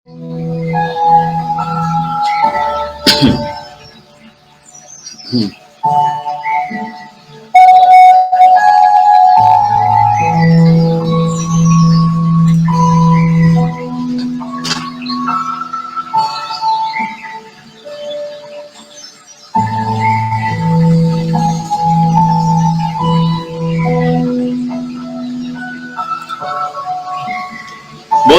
Boa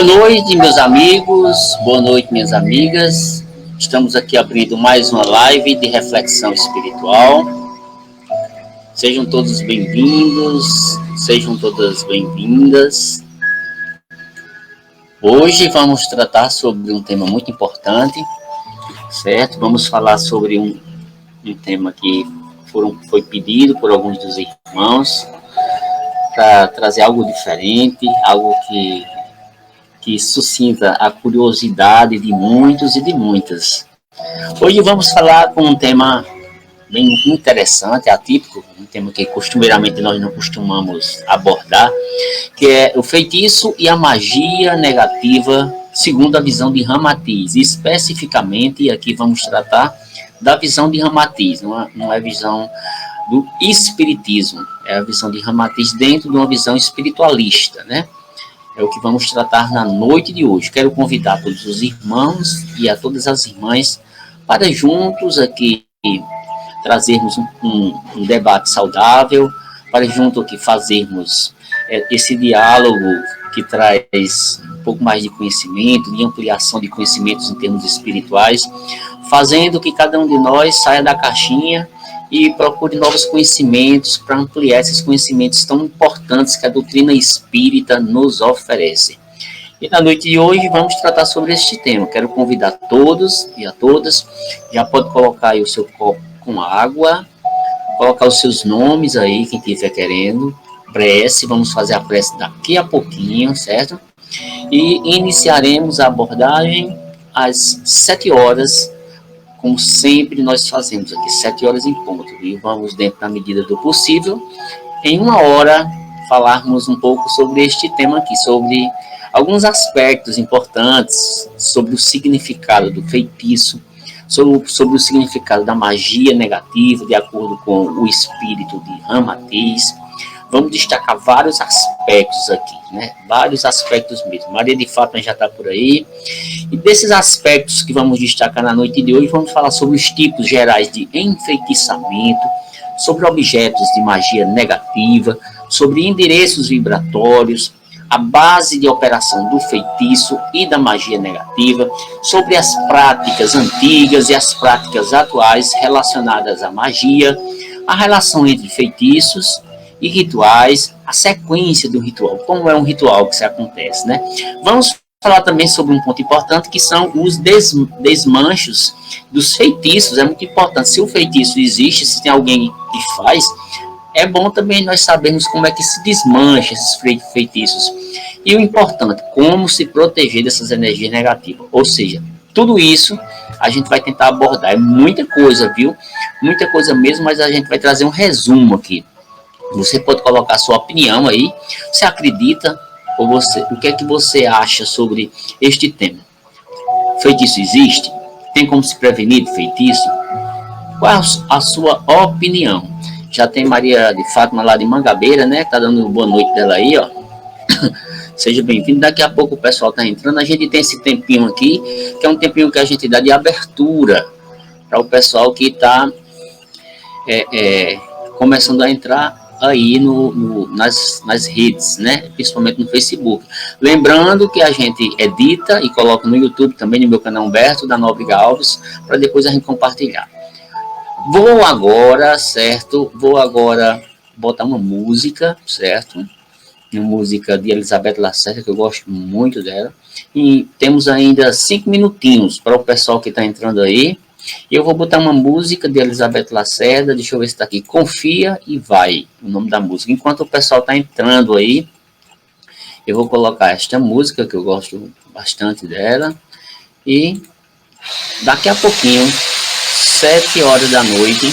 noite, meus amigos, boa noite, minhas amigas. Estamos aqui abrindo mais uma live de reflexão espiritual. Sejam todos bem-vindos, sejam todas bem-vindas. Hoje vamos tratar sobre um tema muito importante, certo? Vamos falar sobre um tema que foi pedido por alguns dos irmãos para trazer algo diferente, algo que suscita a curiosidade de muitos e de muitas. Hoje vamos falar com um tema bem interessante, atípico, um tema que costumeiramente nós não costumamos abordar, que é o feitiço e a magia negativa segundo a visão de Ramatiz. Especificamente, aqui vamos tratar da visão de Ramatiz, não é a visão do espiritismo, é a visão de Ramatiz dentro de uma visão espiritualista, né? É o que vamos tratar na noite de hoje. Quero convidar todos os irmãos e a todas as irmãs para juntos aqui trazermos um debate saudável, para junto aqui fazermos esse diálogo que traz um pouco mais de conhecimento, de ampliação de conhecimentos em termos espirituais, fazendo que cada um de nós saia da caixinha e procure novos conhecimentos para ampliar esses conhecimentos tão importantes que a doutrina espírita nos oferece. E na noite de hoje vamos tratar sobre este tema. Quero convidar todos e a todas, já pode colocar aí o seu copo com água, colocar os seus nomes aí, quem estiver querendo, prece, vamos fazer a prece daqui a pouquinho, certo? E iniciaremos a abordagem às 7 horas, como sempre nós fazemos aqui, 7 horas em ponto, e vamos, dentro da medida do possível, em 1 hora, falarmos um pouco sobre este tema aqui, sobre alguns aspectos importantes, sobre o significado do feitiço, sobre o significado da magia negativa, de acordo com o espírito de Ramatiz. Vamos destacar vários aspectos aqui, né? Vários aspectos mesmo. Maria de Fátima já está por aí. E desses aspectos que vamos destacar na noite de hoje, vamos falar sobre os tipos gerais de enfeitiçamento, sobre objetos de magia negativa, sobre endereços vibratórios, a base de operação do feitiço e da magia negativa, sobre as práticas antigas e as práticas atuais relacionadas à magia, a relação entre feitiços e rituais, a sequência do ritual, como é um ritual que se acontece, né? Vamos falar também sobre um ponto importante, que são os desmanchos dos feitiços. É muito importante, se o feitiço existe, se tem alguém que faz, é bom também nós sabermos como é que se desmancha esses feitiços. E o importante, como se proteger dessas energias negativas. Ou seja, tudo isso a gente vai tentar abordar. É muita coisa, viu? Muita coisa mesmo, mas a gente vai trazer um resumo aqui. Você pode colocar sua opinião aí. Você acredita ou o que é que você acha sobre este tema? Feitiço existe? Tem como se prevenir do feitiço? Qual é a sua opinião? Já tem Maria de Fátima lá de Mangabeira, né? Tá dando boa noite dela aí, ó. Seja bem-vindo. Daqui a pouco o pessoal tá entrando. A gente tem esse tempinho aqui, que é um tempinho que a gente dá de abertura para o pessoal que tá começando a entrar aí nas redes, né? Principalmente no Facebook. Lembrando que a gente edita e coloca no YouTube também, no meu canal Humberto da Nóbrega Alves, para depois a gente compartilhar. Vou agora botar uma música, certo? Uma música de Elizabeth Lacerda, que eu gosto muito dela. E temos ainda 5 minutinhos para o pessoal que está entrando aí. Eu vou botar uma música de Elizabeth Lacerda, deixa eu ver se está aqui, Confia e Vai, o nome da música. Enquanto o pessoal está entrando aí, eu vou colocar esta música, que eu gosto bastante dela, e daqui a pouquinho, 7 horas da noite,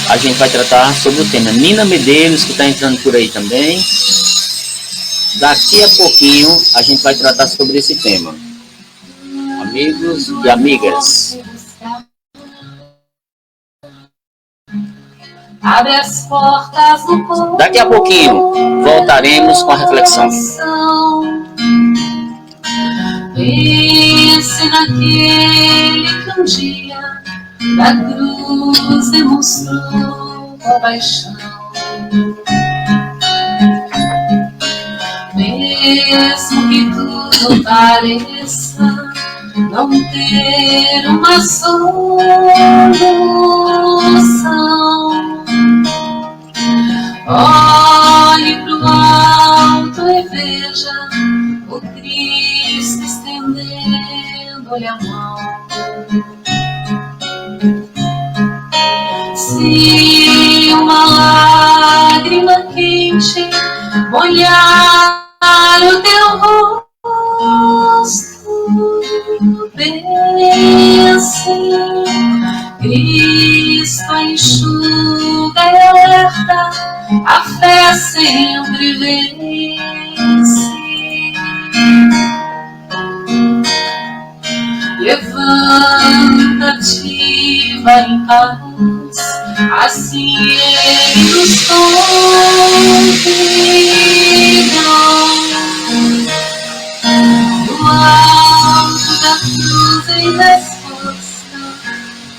a gente vai tratar sobre o tema. Nina Medeiros, que está entrando por aí também. Daqui a pouquinho, a gente vai tratar sobre esse tema. amigos e amigas. Abre as portas do corpo. Daqui a pouquinho voltaremos com a reflexão. Pense naquele que um dia da cruz demonstrou compaixão. Mesmo que tudo pareça não ter uma solução, olhe pro alto e veja o Cristo estendendo-lhe a mão. Se uma lágrima quente molhar o teu rosto, pense, Cristo enxuga e alerta, a fé sempre vence. Levanta-te, vai em paz, assim Ele nos convida. Do alto da cruz em resposta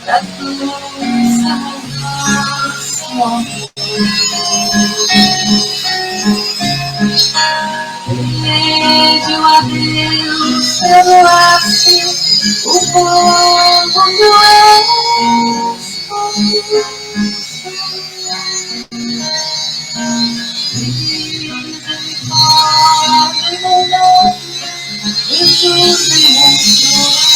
da tua nosso amor. Pediu a Deus perdoasse o povo que o escolheu. Jesus demonstrou.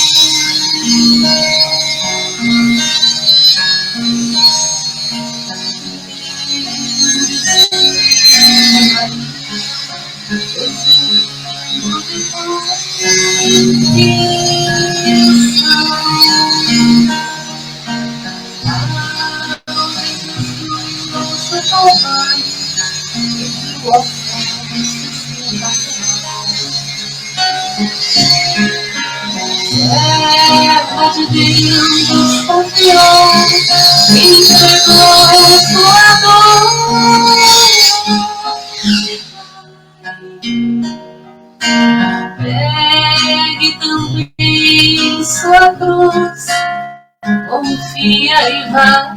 Serva de Deus confiou, entregou sua dor. Pegue também sua cruz, confia e vai.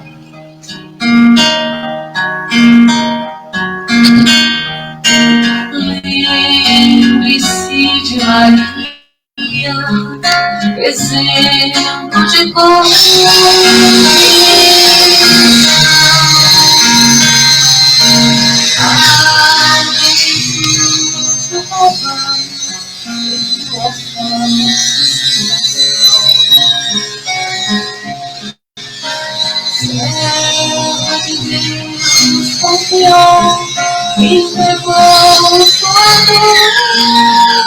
Lembre-se de Maria, exemplo de serva de Deus confiou, entregou sua dor.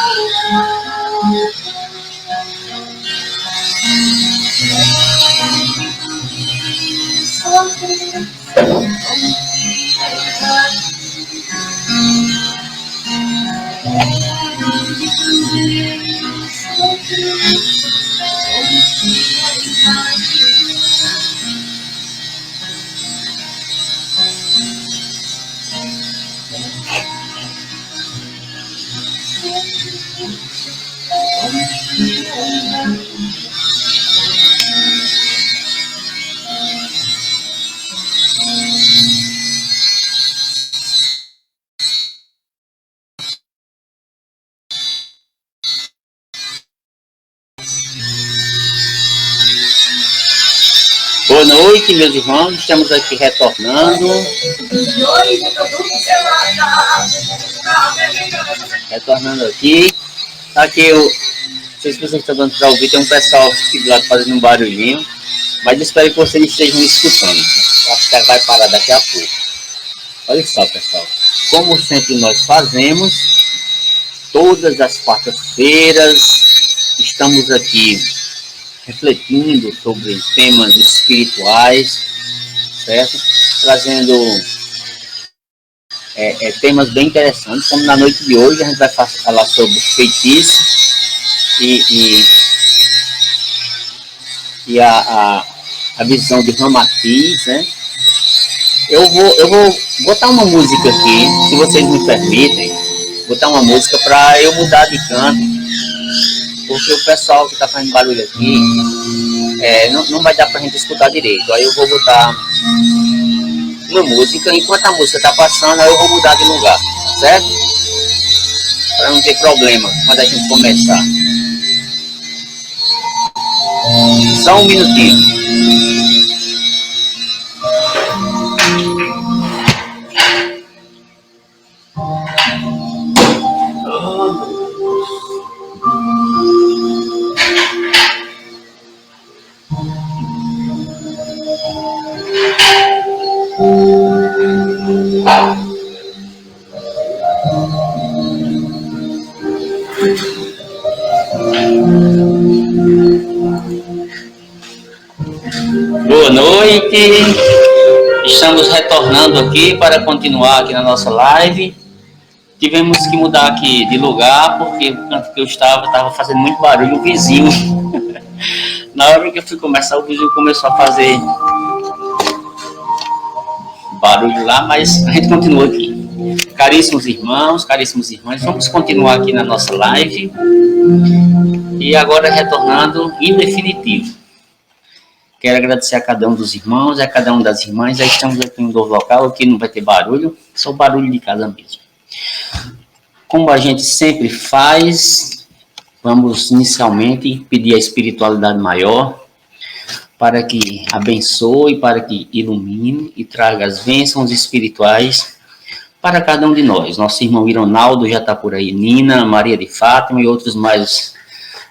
Boa noite, meus irmãos. Estamos aqui retornando. Retornando aqui. Tá aqui, não sei se vocês estão dando para ouvir, tem um pessoal aqui do lado fazendo um barulhinho, mas espero que vocês estejam escutando. Acho que vai parar daqui a pouco. Olha só, pessoal. Como sempre nós fazemos, todas as quartas-feiras, estamos aqui refletindo sobre temas espirituais, certo? Trazendo temas bem interessantes, como na noite de hoje a gente vai falar sobre feitiço e e a visão de Ramatiz, né? Eu vou botar uma música aqui, se vocês me permitem, botar uma música para eu mudar de canto, porque o pessoal que está fazendo barulho aqui não vai dar para a gente escutar direito. Aí eu vou botar uma música, enquanto a música está passando, aí eu vou mudar de lugar, certo? Para não ter problema quando a gente começar. Só um minutinho. Boa noite, estamos retornando aqui para continuar aqui na nossa live. Tivemos que mudar aqui de lugar porque o canto que eu estava fazendo muito barulho, o vizinho. Na hora que eu fui começar, o vizinho começou a fazer barulho lá, mas a gente continua aqui. Caríssimos irmãos, caríssimas irmãs, vamos continuar aqui na nossa live. E agora retornando em definitivo. Quero agradecer a cada um dos irmãos e a cada uma das irmãs. Já estamos aqui em um novo local, aqui não vai ter barulho, só o barulho de casa mesmo. Como a gente sempre faz, vamos inicialmente pedir a espiritualidade maior para que abençoe, para que ilumine e traga as bênçãos espirituais para cada um de nós. Nosso irmão Ironaldo já está por aí, Nina, Maria de Fátima e outros mais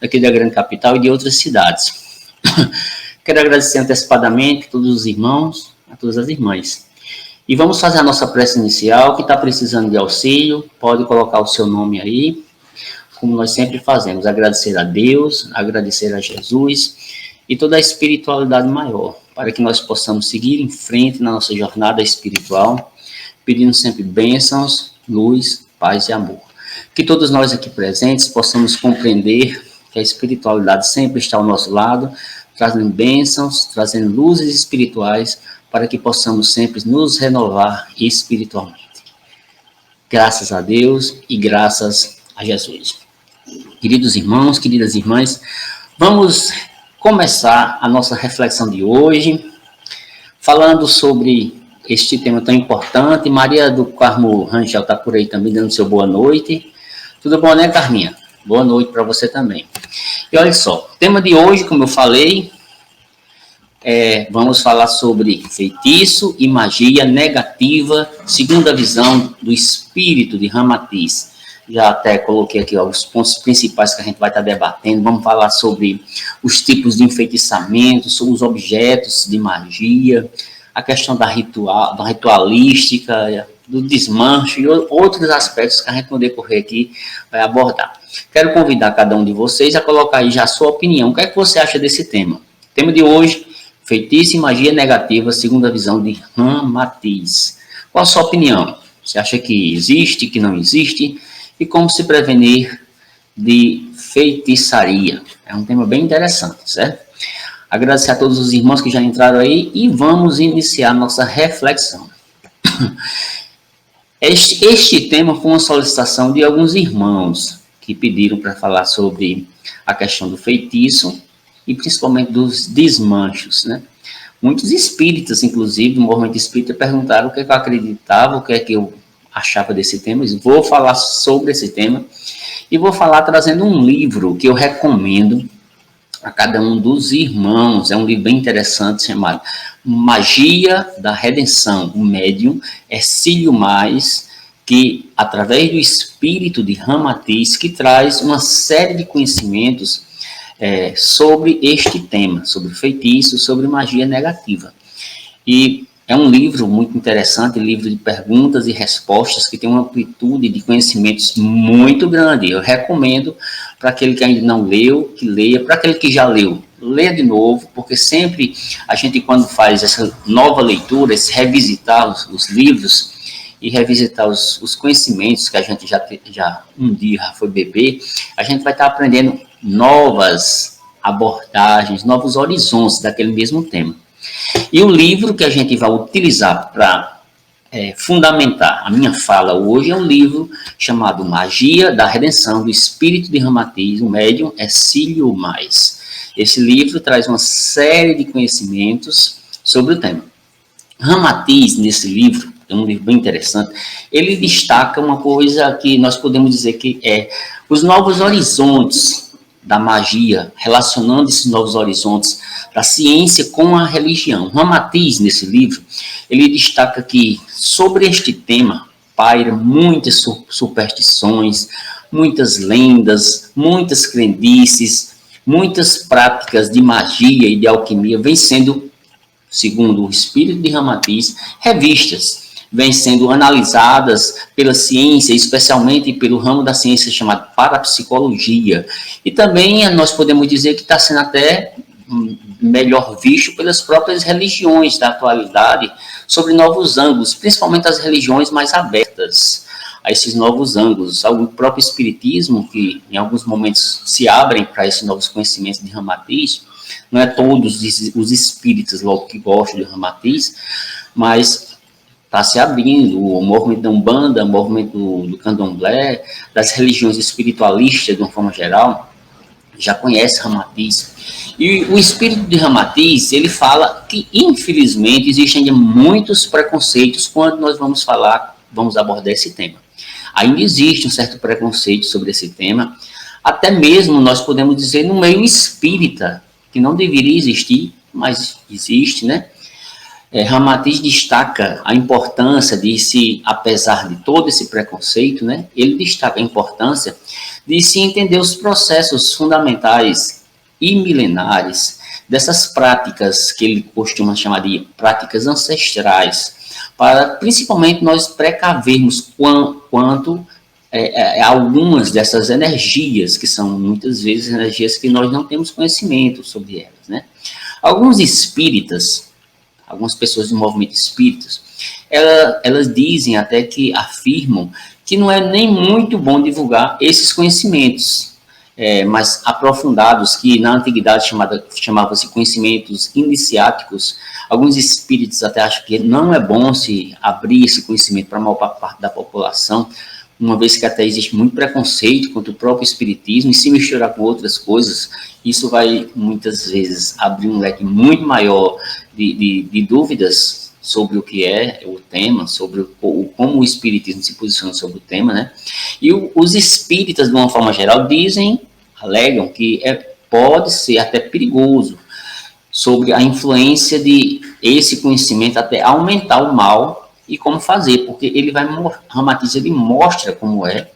aqui da grande capital e de outras cidades. Quero agradecer antecipadamente a todos os irmãos, a todas as irmãs. E vamos fazer a nossa prece inicial, que está precisando de auxílio, pode colocar o seu nome aí, como nós sempre fazemos, agradecer a Deus, agradecer a Jesus e toda a espiritualidade maior, para que nós possamos seguir em frente na nossa jornada espiritual, pedindo sempre bênçãos, luz, paz e amor. Que todos nós aqui presentes possamos compreender que a espiritualidade sempre está ao nosso lado, trazendo bênçãos, trazendo luzes espirituais, para que possamos sempre nos renovar espiritualmente. Graças a Deus e graças a Jesus. Queridos irmãos, queridas irmãs, vamos começar a nossa reflexão de hoje, falando sobre este tema tão importante. Maria do Carmo Rangel está por aí também, dando seu boa noite. Tudo bom, né, Carminha? Boa noite para você também. E olha só, o tema de hoje, como eu falei, vamos falar sobre feitiço e magia negativa, segundo a visão do espírito de Ramatiz. Já até coloquei aqui os pontos principais que a gente vai estar debatendo. Vamos falar sobre os tipos de enfeitiçamento, sobre os objetos de magia, a questão da ritualística, do desmanche e outros aspectos que a gente no decorrer aqui vai abordar. Quero convidar cada um de vocês a colocar aí já a sua opinião. O que é que você acha desse tema? O tema de hoje, feitiço e magia negativa, segundo a visão de Ramatiz. Qual a sua opinião? Você acha que existe, que não existe? E como se prevenir de feitiçaria? É um tema bem interessante, certo? Agradecer a todos os irmãos que já entraram aí e vamos iniciar nossa reflexão. Este tema foi uma solicitação de alguns irmãos que pediram para falar sobre a questão do feitiço e principalmente dos desmanchos, né? Muitos espíritas, inclusive, do movimento espírita, perguntaram o que eu acreditava, o que é que eu achava desse tema. Eu vou falar sobre esse tema e vou falar trazendo um livro que eu recomendo a cada um dos irmãos. É um livro bem interessante chamado Magia da Redenção. O médium Hercílio Mais, que através do espírito de Ramatiz, que traz uma série de conhecimentos sobre este tema, sobre feitiço, sobre magia negativa. E é um livro muito interessante, livro de perguntas e respostas, que tem uma amplitude de conhecimentos muito grande. Eu recomendo para aquele que ainda não leu, que leia. Para aquele que já leu, leia de novo, porque sempre a gente, quando faz essa nova leitura, esse revisitar os livros e revisitar os conhecimentos que a gente já um dia foi beber, a gente vai estar aprendendo novas abordagens, novos horizontes daquele mesmo tema. E o livro que a gente vai utilizar para fundamentar a minha fala hoje é um livro chamado Magia da Redenção do Espírito de Ramatiz, o médium Hercílio Mais. Esse livro traz uma série de conhecimentos sobre o tema. Ramatiz, nesse livro, é um livro bem interessante, ele destaca uma coisa que nós podemos dizer que é os novos horizontes da magia, relacionando esses novos horizontes da ciência com a religião. Ramatiz, nesse livro, ele destaca que sobre este tema paira muitas superstições, muitas lendas, muitas crendices, muitas práticas de magia e de alquimia vêm sendo, segundo o espírito de Ramatiz, revistas, vêm sendo analisadas pela ciência, especialmente pelo ramo da ciência chamado parapsicologia. E também nós podemos dizer que está sendo até melhor visto pelas próprias religiões da atualidade sobre novos ângulos, principalmente as religiões mais abertas a esses novos ângulos. O próprio espiritismo, que em alguns momentos se abrem para esses novos conhecimentos de Ramatiz, não é todos os espíritas logo que gostam de Ramatiz, mas está se abrindo o movimento da Umbanda, o movimento do Candomblé, das religiões espiritualistas de uma forma geral, já conhece Ramatiz. E o espírito de Ramatiz, ele fala que, infelizmente, existem ainda muitos preconceitos quando nós vamos abordar esse tema. Ainda existe um certo preconceito sobre esse tema, até mesmo nós podemos dizer no meio espírita, que não deveria existir, mas existe, né? Ramatiz destaca a importância de se, apesar de todo esse preconceito, né, ele destaca a importância de se entender os processos fundamentais e milenares dessas práticas que ele costuma chamar de práticas ancestrais, para principalmente nós precavermos quanto algumas dessas energias, que são muitas vezes energias que nós não temos conhecimento sobre elas, né? Alguns espíritas, algumas pessoas do movimento espíritas, elas dizem até que afirmam que não é nem muito bom divulgar esses conhecimentos mais aprofundados, que na antiguidade chamavam-se conhecimentos iniciáticos. Alguns espíritos até acham que não é bom se abrir esse conhecimento para a maior parte da população, uma vez que até existe muito preconceito contra o próprio espiritismo, e se misturar com outras coisas, isso vai muitas vezes abrir um leque muito maior de dúvidas sobre o que é o tema, sobre como o espiritismo se posiciona sobre o tema, né? E os espíritas, de uma forma geral, alegam que pode ser até perigoso sobre a influência de esse conhecimento até aumentar o mal e como fazer, porque Ramatiz ele mostra como é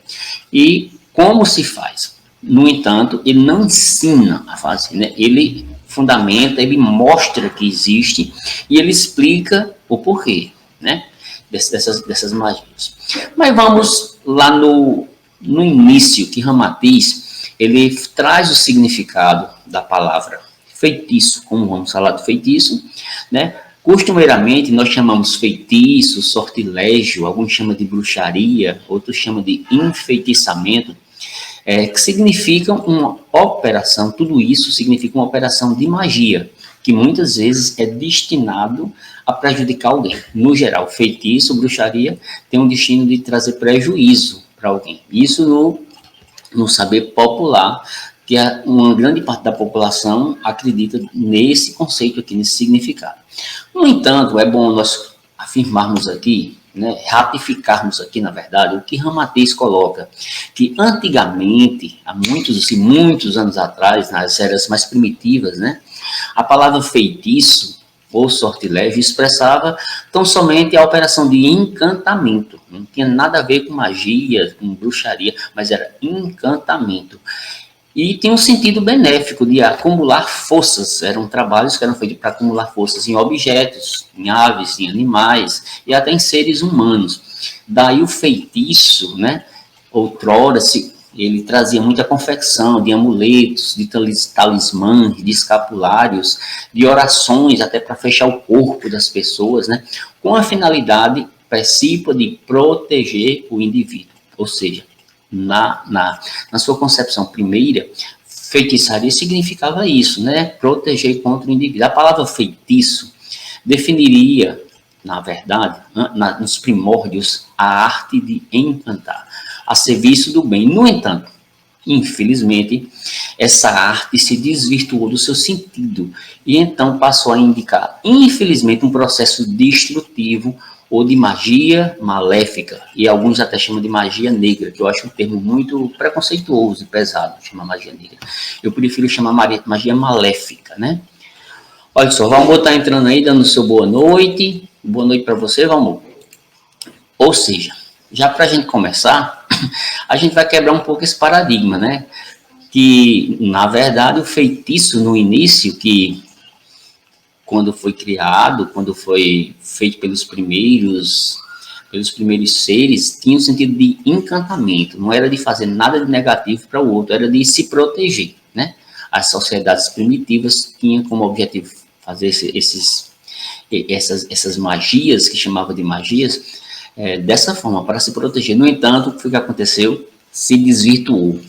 e como se faz. No entanto, ele não ensina a fazer, né? Ele fundamenta, ele mostra que existe e ele explica o porquê, né, dessas magias. Mas vamos lá no início, que Ramatiz, ele traz o significado da palavra feitiço, como vamos falar do feitiço, né? Costumeiramente, nós chamamos feitiço, sortilégio, alguns chamam de bruxaria, outros chamam de enfeitiçamento, que significam uma operação, tudo isso significa uma operação de magia, que muitas vezes é destinado a prejudicar alguém. No geral, feitiço, bruxaria, tem um destino de trazer prejuízo para alguém. Isso no saber popular, que uma grande parte da população acredita nesse conceito aqui, nesse significado. No entanto, é bom nós afirmarmos aqui, né, ratificarmos aqui, na verdade, o que Ramatiz coloca, que antigamente, há muitos anos atrás, nas eras mais primitivas, né, a palavra feitiço ou sortilégio expressava tão somente a operação de encantamento, não tinha nada a ver com magia, com bruxaria, mas era encantamento. E tem um sentido benéfico de acumular forças. Eram trabalhos que eram feitos para acumular forças em objetos, em aves, em animais e até em seres humanos. Daí o feitiço, né? Outrora, ele trazia muita confecção de amuletos, de talismãs, de escapulários, de orações, até para fechar o corpo das pessoas, né? Com a finalidade principal de proteger o indivíduo. Ou seja, na sua concepção primeira, feitiçaria significava isso, né? Proteger contra o indivíduo. A palavra feitiço definiria, na verdade, nos primórdios, a arte de encantar, a serviço do bem. No entanto, infelizmente, essa arte se desvirtuou do seu sentido e então passou a indicar, infelizmente, um processo destrutivo ou de magia maléfica, e alguns até chamam de magia negra, que eu acho um termo muito preconceituoso e pesado, chamar magia negra. Eu prefiro chamar magia maléfica, né? Olha só, Valmor está entrando aí, dando seu boa noite para você, Valmor. Ou seja, já para a gente começar, a gente vai quebrar um pouco esse paradigma, né? Que, na verdade, o feitiço no início, que quando foi criado, quando foi feito pelos primeiros seres, tinha um sentido de encantamento, não era de fazer nada de negativo para o outro, era de se proteger, né? As sociedades primitivas tinham como objetivo fazer essas magias, que chamava de magias, dessa forma, para se proteger. No entanto, o que aconteceu? Se desvirtuou.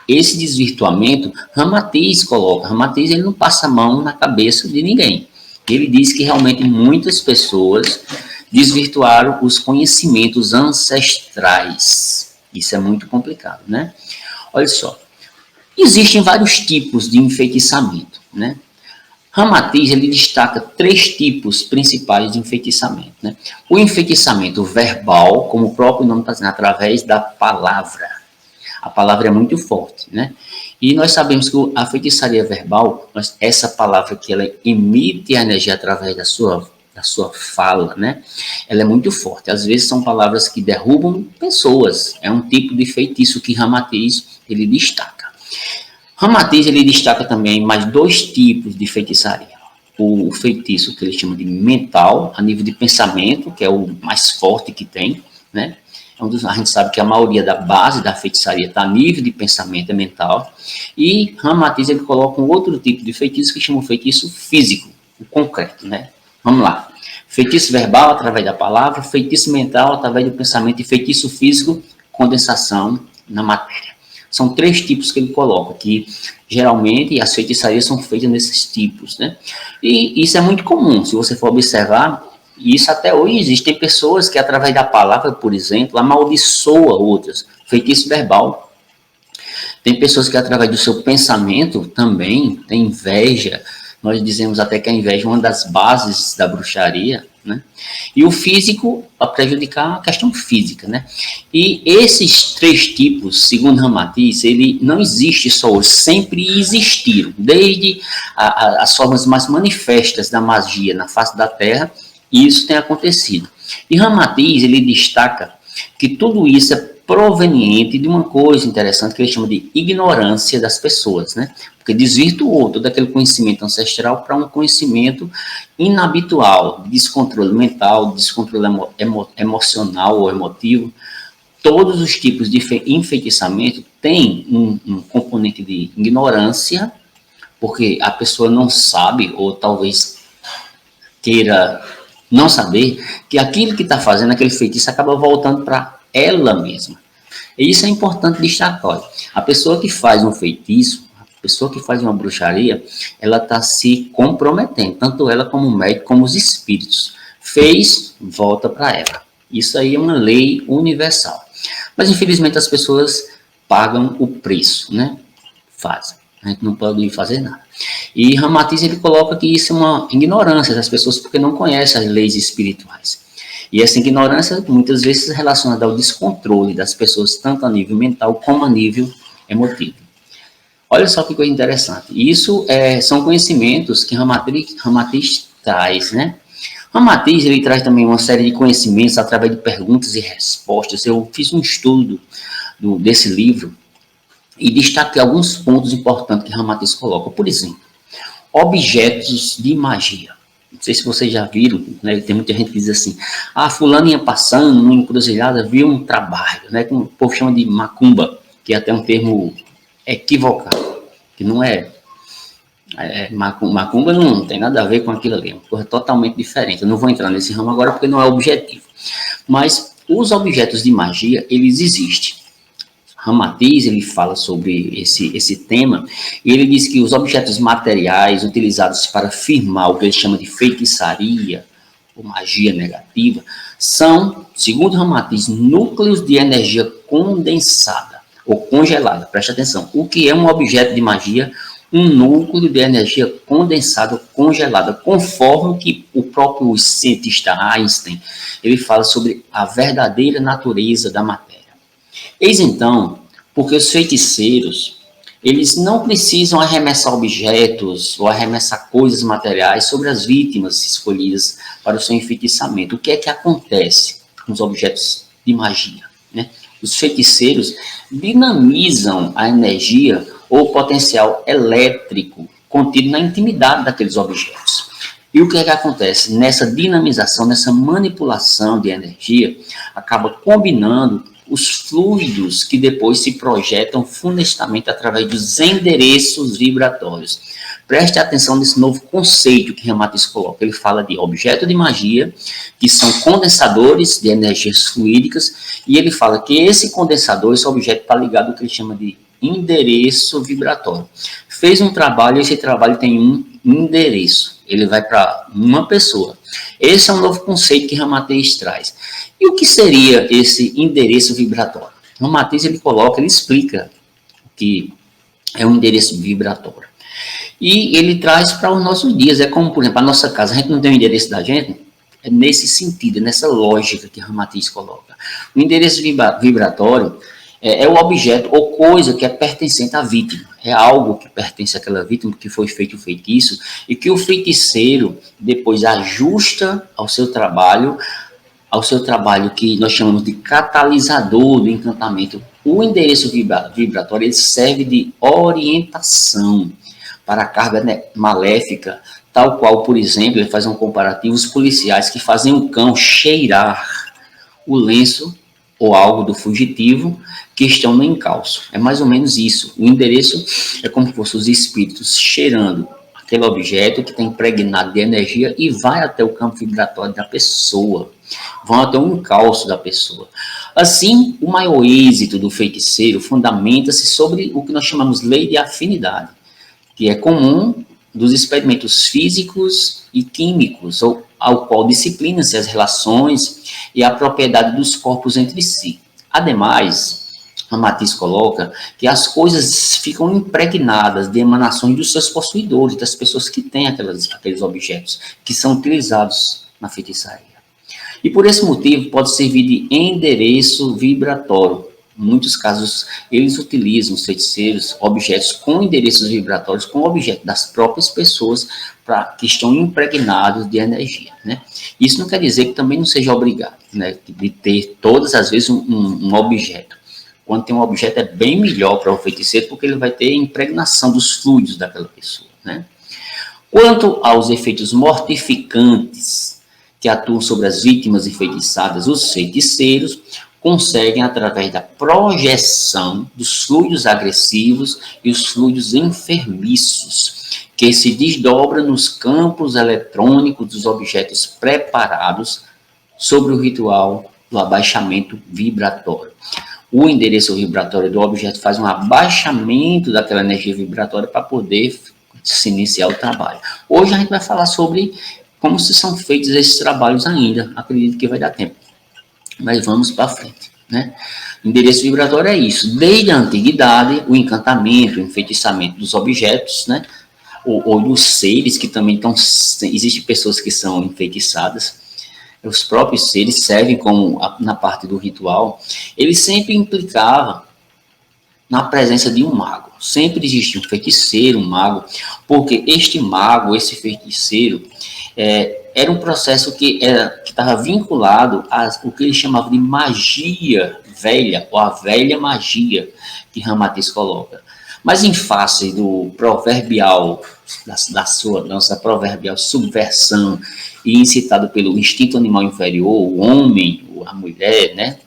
Esse desvirtuamento, Ramatiz coloca. Ramatiz, ele não passa a mão na cabeça de ninguém. Ele diz que realmente muitas pessoas desvirtuaram os conhecimentos ancestrais. Isso é muito complicado, né? Olha só. Existem vários tipos de enfeitiçamento, né? Ramatiz, ele destaca 3 tipos principais de enfeitiçamento, né? O enfeitiçamento verbal, como o próprio nome está dizendo, através da palavra. A palavra é muito forte, né? E nós sabemos que a feitiçaria verbal, essa palavra que ela emite a energia através da sua fala, né? Ela é muito forte. Às vezes são palavras que derrubam pessoas. É um tipo de feitiço que Ramatiz, ele destaca. Ramatiz, ele destaca também mais 2 tipos de feitiçaria. O feitiço que ele chama de mental, a nível de pensamento, que é o mais forte que tem, né? A gente sabe que a maioria da base da feitiçaria está a nível de pensamento, é mental. E Ramatiz, ele coloca um outro tipo de feitiço que chama o feitiço físico, o concreto, né? Vamos lá. Feitiço verbal, através da palavra, feitiço mental, através do pensamento, e feitiço físico, condensação na matéria. São 3 tipos que ele coloca, que geralmente as feitiçarias são feitas nesses tipos, né? E isso é muito comum, se você for observar, e isso até hoje existe. Tem pessoas que, através da palavra, por exemplo, amaldiçoa outras. Feitiço verbal. Tem pessoas que, através do seu pensamento, também tem inveja. Nós dizemos até que a inveja é uma das bases da bruxaria, né? E o físico, para prejudicar a questão física, né? E esses 3 tipos, segundo Ramatiz, ele não existe só hoje, sempre existiram. Desde as formas mais manifestas da magia na face da Terra, isso tem acontecido. E Ramatiz, ele destaca que tudo isso é proveniente de uma coisa interessante que ele chama de ignorância das pessoas, né? Porque desvirtuou todo aquele conhecimento ancestral para um conhecimento inabitual, descontrole mental, descontrole emocional ou emotivo. Todos os tipos de enfeitiçamento têm um componente de ignorância, porque a pessoa não sabe, ou talvez queira não saber, que aquilo que está fazendo, aquele feitiço, acaba voltando para ela mesma. E isso é importante destacar. Olha, a pessoa que faz um feitiço, a pessoa que faz uma bruxaria, ela está se comprometendo, tanto ela como o médico, como os espíritos. Fez, volta para ela. Isso aí é uma lei universal. Mas, infelizmente, as pessoas pagam o preço, né? Fazem. A gente não pode fazer nada. E Ramatiz, ele coloca que isso é uma ignorância das pessoas, porque não conhecem as leis espirituais. E essa ignorância, muitas vezes, é relacionada ao descontrole das pessoas, tanto a nível mental como a nível emotivo. Olha só que coisa interessante. Isso são conhecimentos que Ramatiz traz, né? Ramatiz, ele traz também uma série de conhecimentos através de perguntas e respostas. Eu fiz um estudo desse livro e destaquei alguns pontos importantes que Ramatiz coloca. Por exemplo, objetos de magia. Não sei se vocês já viram, né? Tem muita gente que diz assim, fulano ia passando numa encruzilhada, viu um trabalho, né? Que o povo chama de macumba, que é até um termo equivocado, que não macumba não tem nada a ver com aquilo ali, é uma coisa totalmente diferente. Eu não vou entrar nesse ramo agora porque não é objetivo. Mas os objetos de magia, eles existem. Ramatiz, ele fala sobre esse tema, e ele diz que os objetos materiais utilizados para firmar o que ele chama de feitiçaria, ou magia negativa, são, segundo Ramatiz, núcleos de energia condensada, ou congelada. Preste atenção, o que é um objeto de magia? Um núcleo de energia condensada ou congelada, conforme que o próprio cientista Einstein, ele fala sobre a verdadeira natureza da matéria. Eis então, porque os feiticeiros, eles não precisam arremessar objetos ou arremessar coisas materiais sobre as vítimas escolhidas para o seu enfeitiçamento. O que é que acontece com os objetos de magia, né? Os feiticeiros dinamizam a energia ou potencial elétrico contido na intimidade daqueles objetos. E o que é que acontece? Nessa dinamização, nessa manipulação de energia, acaba combinando os fluidos que depois se projetam funestamente através dos endereços vibratórios. Preste atenção nesse novo conceito que Ramatiz coloca. Ele fala de objeto de magia, que são condensadores de energias fluídicas, e ele fala que esse condensador, esse objeto, está ligado ao que ele chama de endereço vibratório. Fez um trabalho, esse trabalho tem um endereço. Ele vai para uma pessoa. Esse é um novo conceito que Ramatiz traz. E o que seria esse endereço vibratório? Ramatiz, ele coloca, ele explica o que é um endereço vibratório. E ele traz para os nossos dias. É como, por exemplo, a nossa casa, a gente não tem o endereço da gente? É nesse sentido, é nessa lógica que Ramatiz coloca. O endereço vibratório é o objeto ou coisa que é pertencente à vítima. É algo que pertence àquela vítima que foi feito o feitiço e que o feiticeiro depois ajusta ao seu trabalho que nós chamamos de catalisador do encantamento. O endereço vibratório ele serve de orientação para a carga maléfica, tal qual, por exemplo, ele faz um comparativo, os policiais que fazem o cão cheirar o lenço ou algo do fugitivo que estão no encalço. É mais ou menos isso. O endereço é como se fossem os espíritos cheirando aquele objeto que está impregnado de energia e vai até o campo vibratório da pessoa, vão até o encalço da pessoa. Assim, o maior êxito do feiticeiro fundamenta-se sobre o que nós chamamos lei de afinidade, que é comum dos experimentos físicos e químicos, ao qual disciplinam-se as relações e a propriedade dos corpos entre si. Ademais, Ramatiz coloca que as coisas ficam impregnadas de emanações dos seus possuidores, das pessoas que têm aqueles objetos, que são utilizados na feitiçaria. E por esse motivo pode servir de endereço vibratório. Em muitos casos, eles utilizam, os feiticeiros, objetos com endereços vibratórios, com objetos das próprias pessoas que estão impregnados de energia, né? Isso não quer dizer que também não seja obrigado, né, de ter todas as vezes um objeto. Quando tem um objeto é bem melhor para o feiticeiro, porque ele vai ter impregnação dos fluidos daquela pessoa, né? Quanto aos efeitos mortificantes que atuam sobre as vítimas enfeitiçadas, os feiticeiros conseguem, através da projeção dos fluidos agressivos e os fluidos enfermiços, que se desdobram nos campos eletrônicos dos objetos preparados sobre o ritual do abaixamento vibratório. O endereço vibratório do objeto faz um abaixamento daquela energia vibratória para poder se iniciar o trabalho. Hoje a gente vai falar sobre como se são feitos esses trabalhos ainda. Acredito que vai dar tempo. Mas vamos para frente, né? O endereço vibratório é isso. Desde a antiguidade, o encantamento, o enfeitiçamento dos objetos, né? Ou dos seres que também estão... Existem pessoas que são enfeitiçadas. Os próprios seres servem como na parte do ritual. Ele sempre implicava na presença de um mago. Sempre existia um feiticeiro, um mago, porque este mago, esse feiticeiro, era um processo que estava vinculado ao que ele chamava de magia velha, ou a velha magia, que Ramatiz coloca. Mas em face do proverbial, nossa proverbial subversão, e incitado pelo instinto animal inferior, o homem, a mulher, né?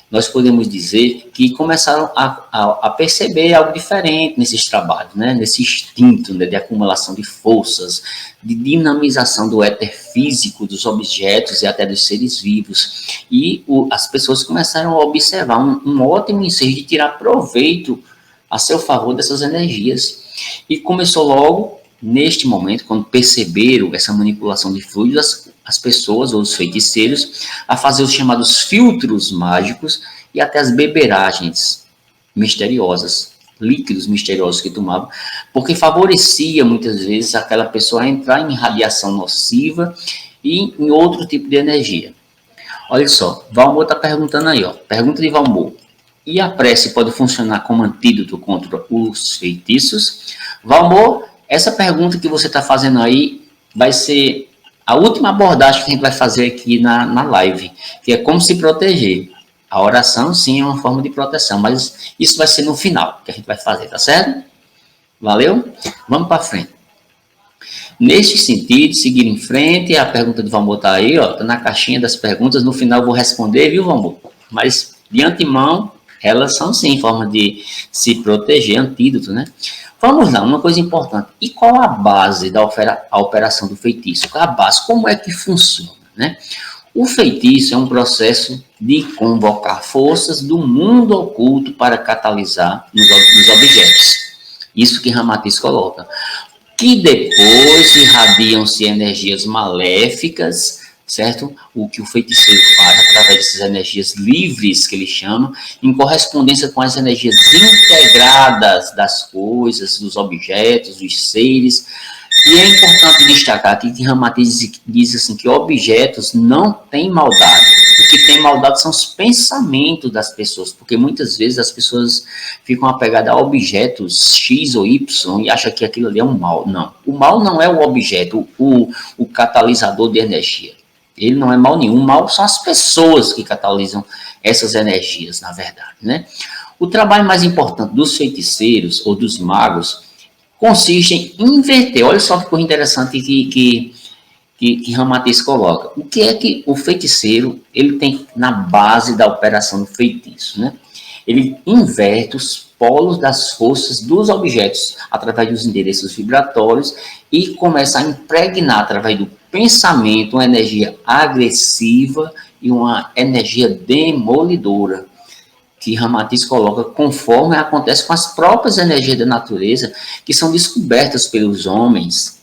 Nós podemos dizer que começaram a perceber algo diferente nesses trabalhos, né? Nesse instinto, né, de acumulação de forças, de dinamização do éter físico dos objetos e até dos seres vivos. E as pessoas começaram a observar um ótimo ensejo de tirar proveito a seu favor dessas energias. E começou logo, neste momento, quando perceberam essa manipulação de fluidos, as pessoas, ou os feiticeiros, a fazer os chamados filtros mágicos e até as beberagens misteriosas, líquidos misteriosos que tomavam, porque favorecia muitas vezes aquela pessoa a entrar em radiação nociva e em outro tipo de energia. Olha só, Valmor está perguntando aí, ó, pergunta de Valmor. E a prece pode funcionar como antídoto contra os feitiços? Valmor, essa pergunta que você está fazendo aí vai ser a última abordagem que a gente vai fazer aqui na live, que é como se proteger. A oração, sim, é uma forma de proteção, mas isso vai ser no final que a gente vai fazer, tá certo? Valeu? Vamos para frente. Neste sentido, seguir em frente, a pergunta de Valmor está aí, ó, tá na caixinha das perguntas, no final eu vou responder, viu, Valmor? Mas, de antemão, elas são, sim, forma de se proteger, antídoto, né? Vamos lá, uma coisa importante. E qual a base da operação do feitiço? Qual a base? Como é que funciona, né? O feitiço é um processo de convocar forças do mundo oculto para catalisar nos objetos. Isso que Ramatiz coloca. Que depois irradiam-se energias maléficas, certo? O que o feiticeiro faz através dessas energias livres, que ele chama, em correspondência com as energias integradas das coisas, dos objetos, dos seres. E é importante destacar aqui que Ramatiz diz assim, que objetos não têm maldade. O que tem maldade são os pensamentos das pessoas, porque muitas vezes as pessoas ficam apegadas a objetos X ou Y e acham que aquilo ali é um mal. Não, o mal não é o objeto, o catalisador de energia. Ele não é mal nenhum. O mal são as pessoas que catalisam essas energias, na verdade, né? O trabalho mais importante dos feiticeiros ou dos magos consiste em inverter. Olha só que coisa interessante que Ramatiz coloca. O que é que o feiticeiro ele tem na base da operação do feitiço, né? Ele inverte os polos das forças dos objetos através dos endereços vibratórios e começa a impregnar através do pensamento uma energia agressiva e uma energia demolidora, que Ramatiz coloca conforme acontece com as próprias energias da natureza que são descobertas pelos homens.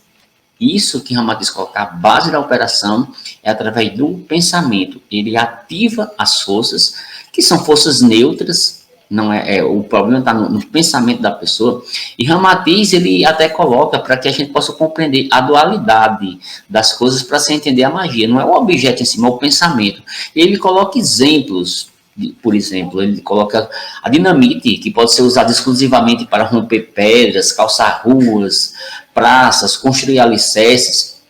Isso que Ramatiz coloca, a base da operação é através do pensamento. Ele ativa as forças, que são forças neutras, não o problema está no pensamento da pessoa. E Ramatiz, ele até coloca para que a gente possa compreender a dualidade das coisas para se entender a magia. Não é o objeto em si, mas o pensamento. Ele coloca exemplos. Por exemplo, ele coloca a dinamite, que pode ser usada exclusivamente para romper pedras, calçar ruas, praças, construir alicerces.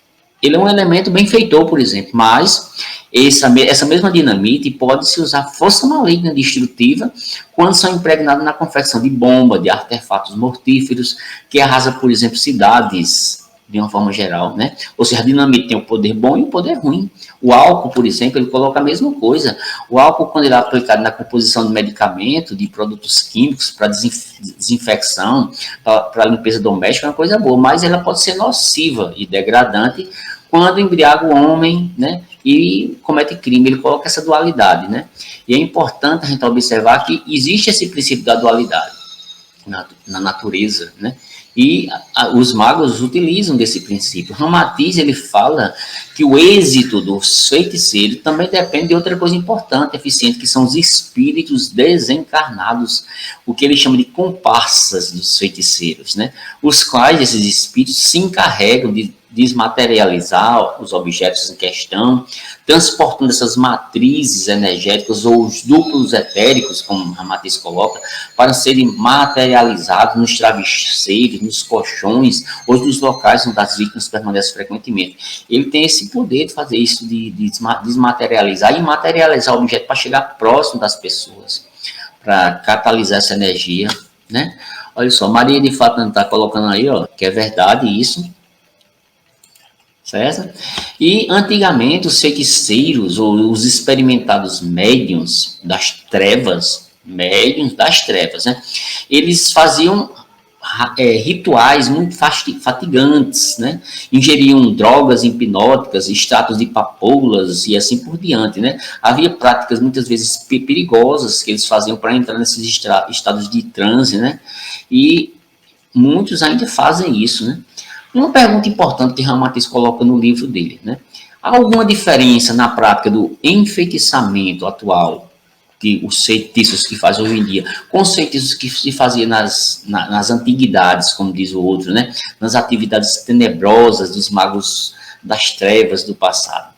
Ele é um elemento benfeitor, por exemplo, mas essa mesma dinamite pode se usar força maligna destrutiva quando são impregnadas na confecção de bomba, de artefatos mortíferos, que arrasa, por exemplo, cidades, de uma forma geral, né? Ou seja, a dinamite tem o poder bom e o poder ruim. O álcool, por exemplo, ele coloca a mesma coisa. O álcool, quando ele é aplicado na composição de medicamento, de produtos químicos, para desinfecção, para limpeza doméstica, é uma coisa boa, mas ela pode ser nociva e degradante quando embriaga o homem, né? E comete crime. Ele coloca essa dualidade, né? E é importante a gente observar que existe esse princípio da dualidade na natureza, né? E os magos utilizam desse princípio. Ramatiz, ele fala que o êxito dos feiticeiros também depende de outra coisa importante, eficiente, que são os espíritos desencarnados, o que ele chama de comparsas dos feiticeiros, né? Os quais esses espíritos se encarregam de desmaterializar os objetos em questão, transportando essas matrizes energéticas ou os duplos etéricos, como Ramatiz coloca, para serem materializados nos travesseiros, nos colchões ou nos locais onde as vítimas permanecem frequentemente. Ele tem esse poder de fazer isso, de desmaterializar e materializar o objeto para chegar próximo das pessoas, para catalisar essa energia, né? Olha só, Maria de Fátima está colocando aí, ó, que é verdade isso. Certo? E antigamente os feiticeiros ou os experimentados médiuns das trevas, né? Eles faziam rituais muito fatigantes, né? Ingeriam drogas hipnóticas, extratos de papoulas e assim por diante, né? Havia práticas muitas vezes perigosas que eles faziam para entrar nesses estados de transe, né? E muitos ainda fazem isso, né? Uma pergunta importante que Ramatiz coloca no livro dele, né? Há alguma diferença na prática do enfeitiçamento atual que os feitiços que fazem hoje em dia, com os feitiços que se fazia nas antiguidades, como diz o outro, né? Nas atividades tenebrosas dos magos das trevas do passado.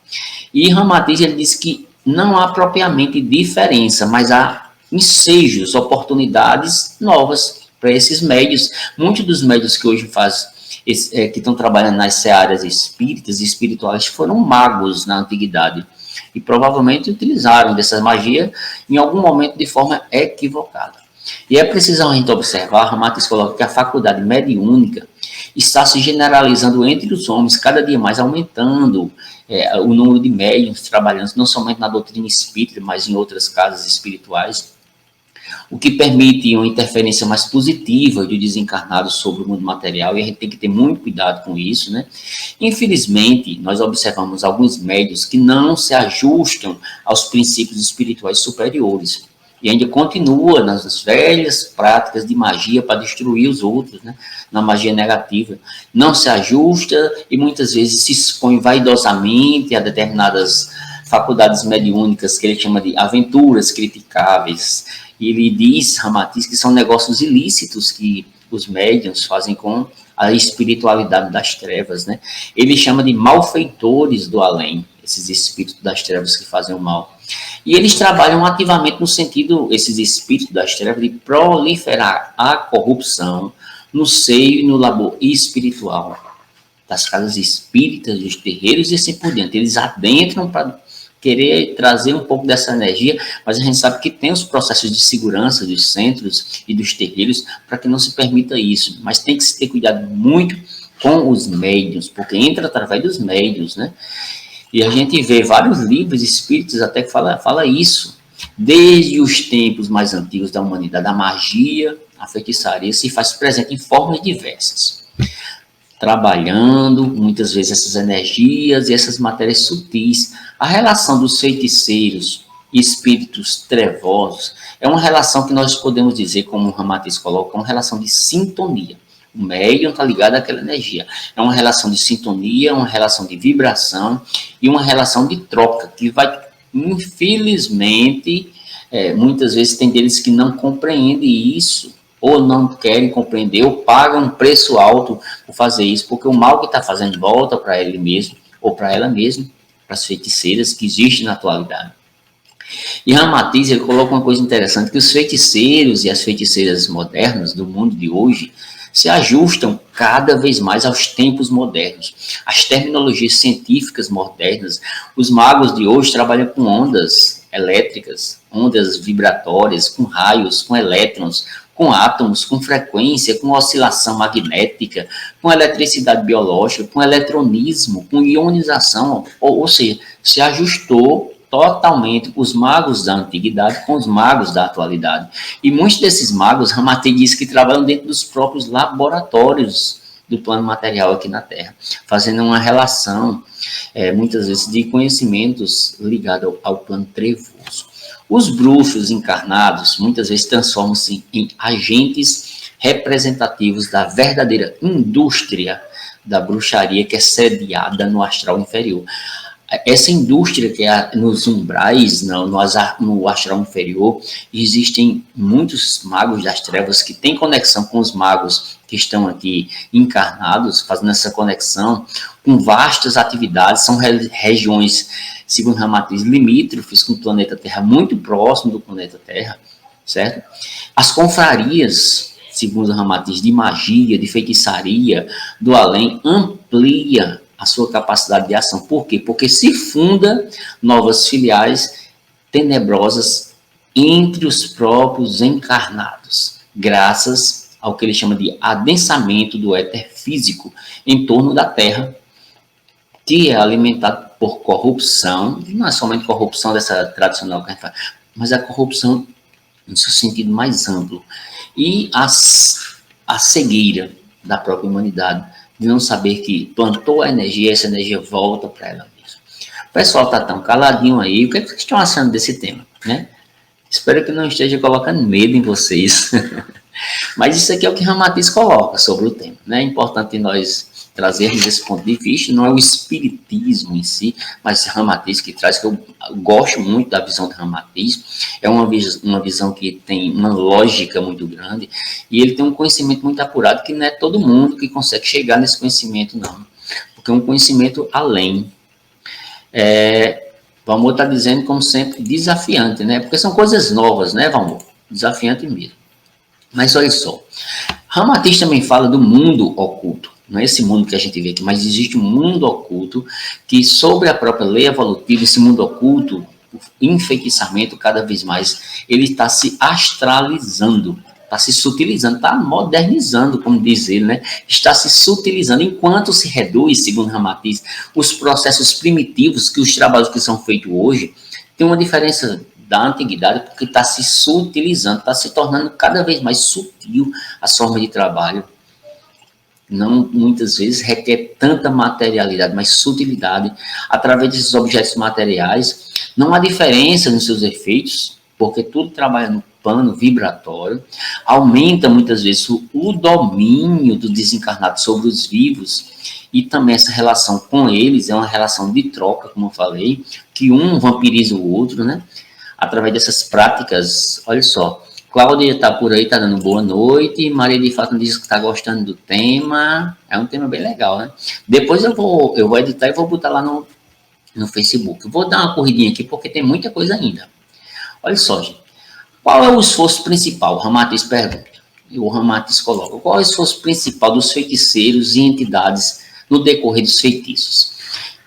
E Ramatiz ele diz que não há propriamente diferença, mas há ensejos, oportunidades novas para esses médios. Muitos dos médios que hoje que estão trabalhando nas searas espíritas e espirituais foram magos na antiguidade e provavelmente utilizaram dessa magia em algum momento de forma equivocada. E é preciso a gente observar, Ramatiz coloca que a faculdade mediúnica está se generalizando entre os homens, cada dia mais aumentando o número de médiuns trabalhando não somente na doutrina espírita, mas em outras casas espirituais, o que permite uma interferência mais positiva do desencarnado sobre o mundo material, e a gente tem que ter muito cuidado com isso, né? Infelizmente, nós observamos alguns médios que não se ajustam aos princípios espirituais superiores, e ainda continua nas velhas práticas de magia para destruir os outros, né? Na magia negativa. Não se ajusta e muitas vezes se expõe vaidosamente a determinadas faculdades mediúnicas que ele chama de aventuras criticáveis. E ele diz, Ramatiz, que são negócios ilícitos que os médiuns fazem com a espiritualidade das trevas, né? Ele chama de malfeitores do além, esses espíritos das trevas que fazem o mal. E eles trabalham ativamente no sentido, esses espíritos das trevas, de proliferar a corrupção no seio e no labor espiritual das casas espíritas, dos terreiros e assim por diante. Eles adentram para querer trazer um pouco dessa energia, mas a gente sabe que tem os processos de segurança dos centros e dos terreiros para que não se permita isso. Mas tem que se ter cuidado muito com os médiuns, porque entra através dos médiuns, né? E a gente vê vários livros espíritas até que fala isso. Desde os tempos mais antigos da humanidade, a magia, a feitiçaria se faz presente em formas diversas, trabalhando muitas vezes essas energias e essas matérias sutis. A relação dos feiticeiros e espíritos trevosos é uma relação que nós podemos dizer, como o Ramatiz coloca, uma relação de sintonia. O médium está ligado àquela energia. É uma relação de sintonia, uma relação de vibração e uma relação de troca, que vai, infelizmente, muitas vezes tem deles que não compreendem isso, ou não querem compreender, ou pagam um preço alto por fazer isso, porque o mal que está fazendo volta para ele mesmo, ou para ela mesma, para as feiticeiras que existem na atualidade. E Ramatiz, ele coloca uma coisa interessante, que os feiticeiros e as feiticeiras modernas do mundo de hoje se ajustam cada vez mais aos tempos modernos, às terminologias científicas modernas. Os magos de hoje trabalham com ondas elétricas, ondas vibratórias, com raios, com elétrons, com átomos, com frequência, com oscilação magnética, com eletricidade biológica, com eletronismo, com ionização, ou seja, se ajustou totalmente os magos da antiguidade com os magos da atualidade. E muitos desses magos, Ramatiz diz que trabalham dentro dos próprios laboratórios do plano material aqui na Terra, fazendo uma relação, muitas vezes, de conhecimentos ligados ao plano trevoso. Os bruxos encarnados, muitas vezes, transformam-se em agentes representativos da verdadeira indústria da bruxaria que é sediada no astral inferior. Essa indústria que é nos umbrais, no astral inferior, existem muitos magos das trevas que têm conexão com os magos que estão aqui encarnados, fazendo essa conexão com vastas atividades, são regiões, segundo Ramatiz, limítrofes com o planeta Terra, muito próximo do planeta Terra, certo? As confrarias, segundo Ramatiz, de magia, de feitiçaria, do além, amplia a sua capacidade de ação. Por quê? Porque se funda novas filiais tenebrosas entre os próprios encarnados, graças ao que ele chama de adensamento do éter físico em torno da Terra, que é alimentado por corrupção, não é somente corrupção dessa tradicional que a gente fala, mas a corrupção no seu sentido mais amplo. E a cegueira da própria humanidade, de não saber que plantou a energia, essa energia volta para ela mesma. O pessoal está tão caladinho aí, o que vocês estão achando desse tema, né? Espero que não esteja colocando medo em vocês. Mas isso aqui é o que Ramatiz coloca sobre o tema, né? É importante nós trazermos esse ponto de vista, não é o espiritismo em si, mas Ramatiz que traz, que eu gosto muito da visão de Ramatiz, é uma visão que tem uma lógica muito grande, e ele tem um conhecimento muito apurado, que não é todo mundo que consegue chegar nesse conhecimento, não, porque é um conhecimento além. Valmor está dizendo, como sempre, desafiante, né? Porque são coisas novas, né, Valmor? Desafiante mesmo. Mas olha só, Ramatiz também fala do mundo oculto. Não é esse mundo que a gente vê aqui, mas existe um mundo oculto que, sobre a própria lei evolutiva, esse mundo oculto, o enfeitiçamento cada vez mais, ele está se astralizando, está se sutilizando, está modernizando, como diz ele, né? Está se sutilizando, enquanto se reduz, segundo Ramatiz, os processos primitivos, que os trabalhos que são feitos hoje, tem uma diferença da antiguidade, porque está se sutilizando, está se tornando cada vez mais sutil a forma de trabalho. Não, muitas vezes, requer tanta materialidade, mas sutilidade, através desses objetos materiais. Não há diferença nos seus efeitos, porque tudo trabalha no plano vibratório, aumenta muitas vezes o domínio do desencarnado sobre os vivos, e também essa relação com eles é uma relação de troca, como eu falei, que um vampiriza o outro, né? Através dessas práticas. Olha só, Cláudia está por aí, está dando boa noite. Maria de Fátima diz que está gostando do tema. É um tema bem legal, né? Depois eu vou editar e vou botar lá no Facebook. Vou dar uma corridinha aqui, porque tem muita coisa ainda. Olha só, gente. Qual é o esforço principal? O Ramatiz pergunta. E o Ramatiz coloca. Qual é o esforço principal dos feiticeiros e entidades no decorrer dos feitiços?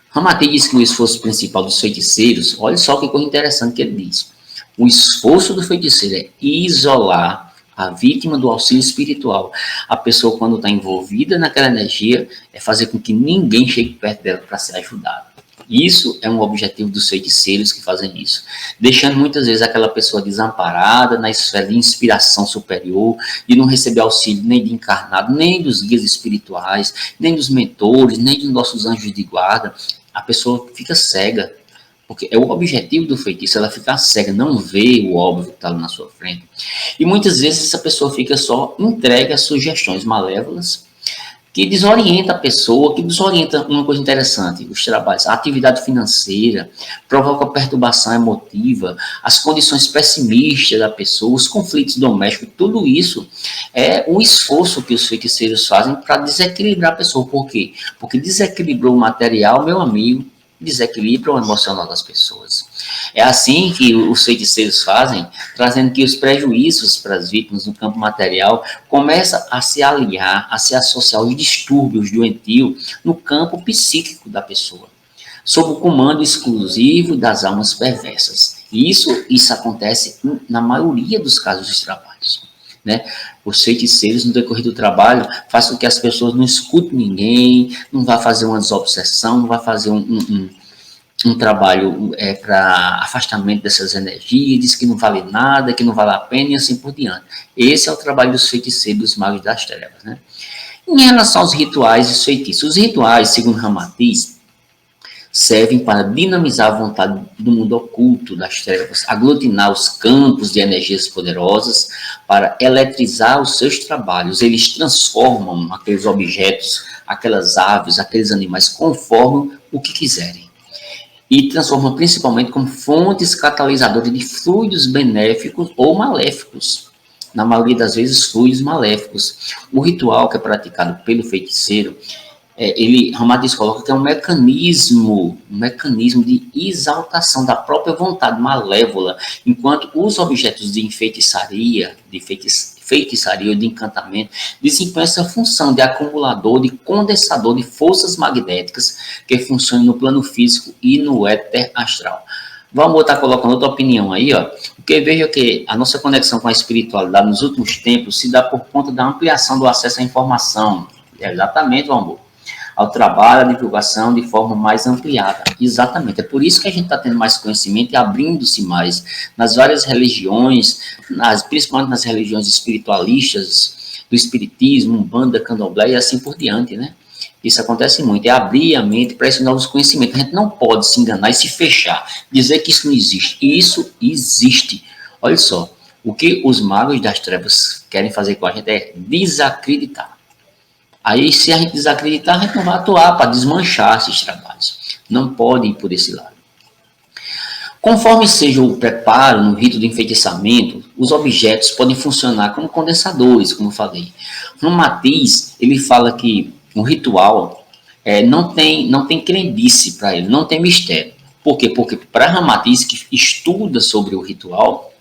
Ramatiz diz que o esforço principal dos feiticeiros, olha só que coisa interessante que ele diz. O esforço do feiticeiro é isolar a vítima do auxílio espiritual. A pessoa, quando está envolvida naquela energia, é fazer com que ninguém chegue perto dela para ser ajudado. Isso é um objetivo dos feiticeiros que fazem isso, deixando muitas vezes aquela pessoa desamparada na esfera de inspiração superior, de não receber auxílio nem de encarnado, nem dos guias espirituais, nem dos mentores, nem dos nossos anjos de guarda. A pessoa fica cega, porque é o objetivo do feitiço, ela ficar cega, não vê o óbvio que está na sua frente. E muitas vezes essa pessoa fica só entregue a sugestões malévolas, que desorienta a pessoa, que desorienta uma coisa interessante, os trabalhos, a atividade financeira, provoca perturbação emotiva, as condições pessimistas da pessoa, os conflitos domésticos, tudo isso é um esforço que os feiticeiros fazem para desequilibrar a pessoa. Por quê? Porque desequilibrou o material, meu amigo, desequilibra o emocional das pessoas. É assim que os feiticeiros fazem, trazendo que os prejuízos para as vítimas no campo material começam a se aliar, a se associar aos distúrbios doentios no campo psíquico da pessoa, sob o comando exclusivo das almas perversas. E isso acontece na maioria dos casos dos trabalhos, né? Os feiticeiros, no decorrer do trabalho, fazem com que as pessoas não escutem ninguém, não vá fazer uma desobsessão, não vá fazer um trabalho para afastamento dessas energias, diz que não vale nada, que não vale a pena e assim por diante. Esse é o trabalho dos feiticeiros, dos magos das trevas, né? Em relação aos rituais e os feitiços, os rituais, segundo Ramatiz, servem para dinamizar a vontade do mundo oculto das trevas, aglutinar os campos de energias poderosas para eletrizar os seus trabalhos. Eles transformam aqueles objetos, aquelas aves, aqueles animais, conforme o que quiserem. E transformam principalmente como fontes catalisadoras de fluidos benéficos ou maléficos. Na maioria das vezes, fluidos maléficos. O ritual que é praticado pelo feiticeiro, Ramatiz coloca que é um mecanismo de exaltação da própria vontade malévola, enquanto os objetos de feitiçaria ou de encantamento desempenham essa função de acumulador, de condensador de forças magnéticas que funcionam no plano físico e no éter astral. Vamos estar colocando outra opinião aí, ó. Porque veja que a nossa conexão com a espiritualidade nos últimos tempos se dá por conta da ampliação do acesso à informação. Exatamente, vamos ao trabalho, à divulgação de forma mais ampliada. Exatamente. É por isso que a gente está tendo mais conhecimento e abrindo-se mais nas várias religiões, principalmente nas religiões espiritualistas, do espiritismo, umbanda, candomblé e assim por diante, né? Isso acontece muito, é abrir a mente para esses novos conhecimentos. A gente não pode se enganar e se fechar, dizer que isso não existe. Isso existe. Olha só, o que os magos das trevas querem fazer com a gente é desacreditar. Aí, se a gente desacreditar, a gente não vai atuar para desmanchar esses trabalhos. Não pode ir por esse lado. Conforme seja o preparo no rito de enfeitiçamento, os objetos podem funcionar como condensadores, como eu falei. No Matiz, ele fala que o ritual não tem crendice para ele, não tem mistério. Por quê? Porque para Ramatiz, que estuda sobre o ritual,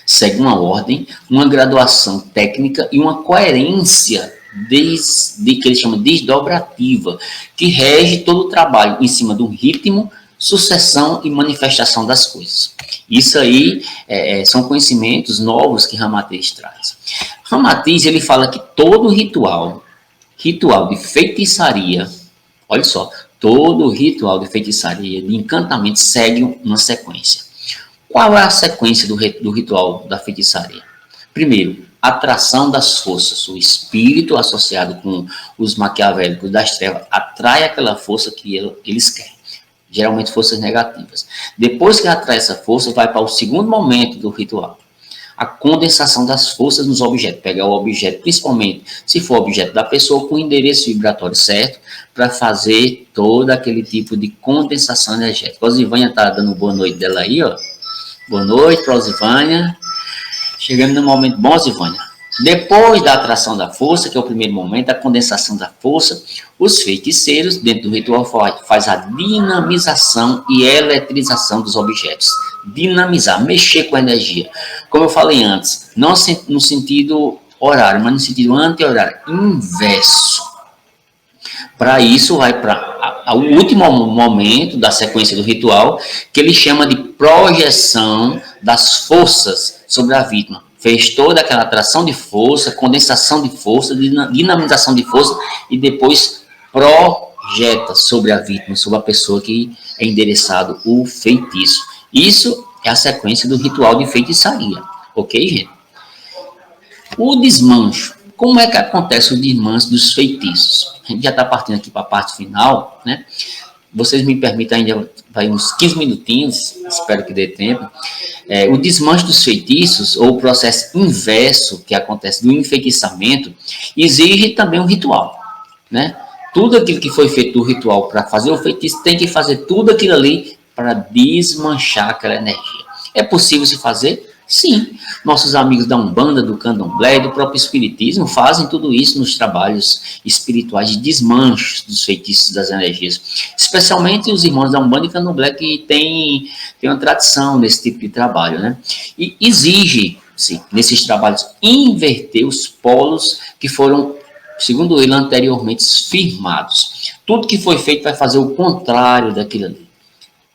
segue uma ordem, uma graduação técnica e uma coerência que ele chama desdobrativa, que rege todo o trabalho em cima do ritmo, sucessão e manifestação das coisas. Isso aí são conhecimentos novos que Ramatiz traz. Ramatiz, ele fala que todo ritual de feitiçaria, olha só, todo ritual de feitiçaria, de encantamento, segue uma sequência. Qual é a sequência do ritual da feitiçaria? Primeiro, atração das forças. O espírito associado com os maquiavélicos das trevas atrai aquela força que eles querem. Geralmente forças negativas. Depois que atrai essa força, vai para o segundo momento do ritual. A condensação das forças nos objetos. Pegar o objeto, principalmente se for objeto da pessoa, com o endereço vibratório certo, para fazer todo aquele tipo de condensação energética. Rosivânia está dando boa noite dela aí, ó. Boa noite, Rosivânia. Chegamos no momento bom, Rosivânia. Depois da atração da força, que é o primeiro momento, a condensação da força, os feiticeiros, dentro do ritual, faz a dinamização e eletrização dos objetos. Dinamizar, mexer com a energia. Como eu falei antes, não no sentido horário, mas no sentido anti-horário, inverso. Para isso, vai para o último momento da sequência do ritual, que ele chama de projeção das forças sobre a vítima. Fez toda aquela atração de força, condensação de força, dinamização de força, e depois projeta sobre a vítima, sobre a pessoa que é endereçado o feitiço. Isso é a sequência do ritual de feitiçaria. Ok, gente? O desmancho. Como é que acontece o desmanche dos feitiços? A gente já está partindo aqui para a parte final, né? Vocês me permitem, ainda vai uns 15 minutinhos, espero que dê tempo. O desmanche dos feitiços, ou o processo inverso que acontece do enfeitiçamento, exige também um ritual, né? Tudo aquilo que foi feito do ritual para fazer o feitiço, tem que fazer tudo aquilo ali para desmanchar aquela energia. É possível se fazer? Sim. Nossos amigos da Umbanda, do Candomblé e do próprio Espiritismo fazem tudo isso nos trabalhos espirituais de desmanche dos feitiços das energias. Especialmente os irmãos da Umbanda e Candomblé, que têm uma tradição nesse tipo de trabalho, né? E exige-se, nesses trabalhos, inverter os polos que foram, segundo ele, anteriormente firmados. Tudo que foi feito vai fazer o contrário daquilo ali,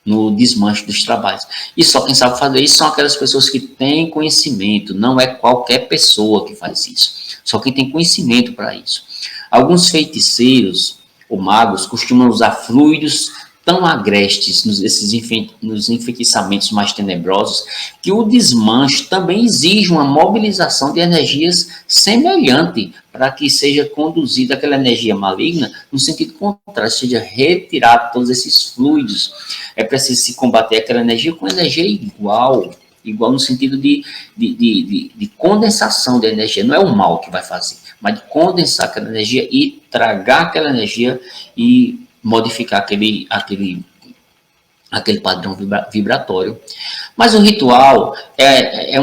no desmanche dos trabalhos. E só quem sabe fazer isso são aquelas pessoas que têm conhecimento, não é qualquer pessoa que faz isso, só quem tem conhecimento para isso. Alguns feiticeiros ou magos costumam usar fluidos tão agrestes nos enfeitiçamentos mais tenebrosos, que o desmanche também exige uma mobilização de energias semelhante para que seja conduzida aquela energia maligna no sentido contrário, seja retirado todos esses fluidos. É preciso se combater aquela energia com energia igual no sentido de condensação da energia. Não é o mal que vai fazer, mas de condensar aquela energia e tragar aquela energia e modificar aquele padrão vibratório. Mas o ritual é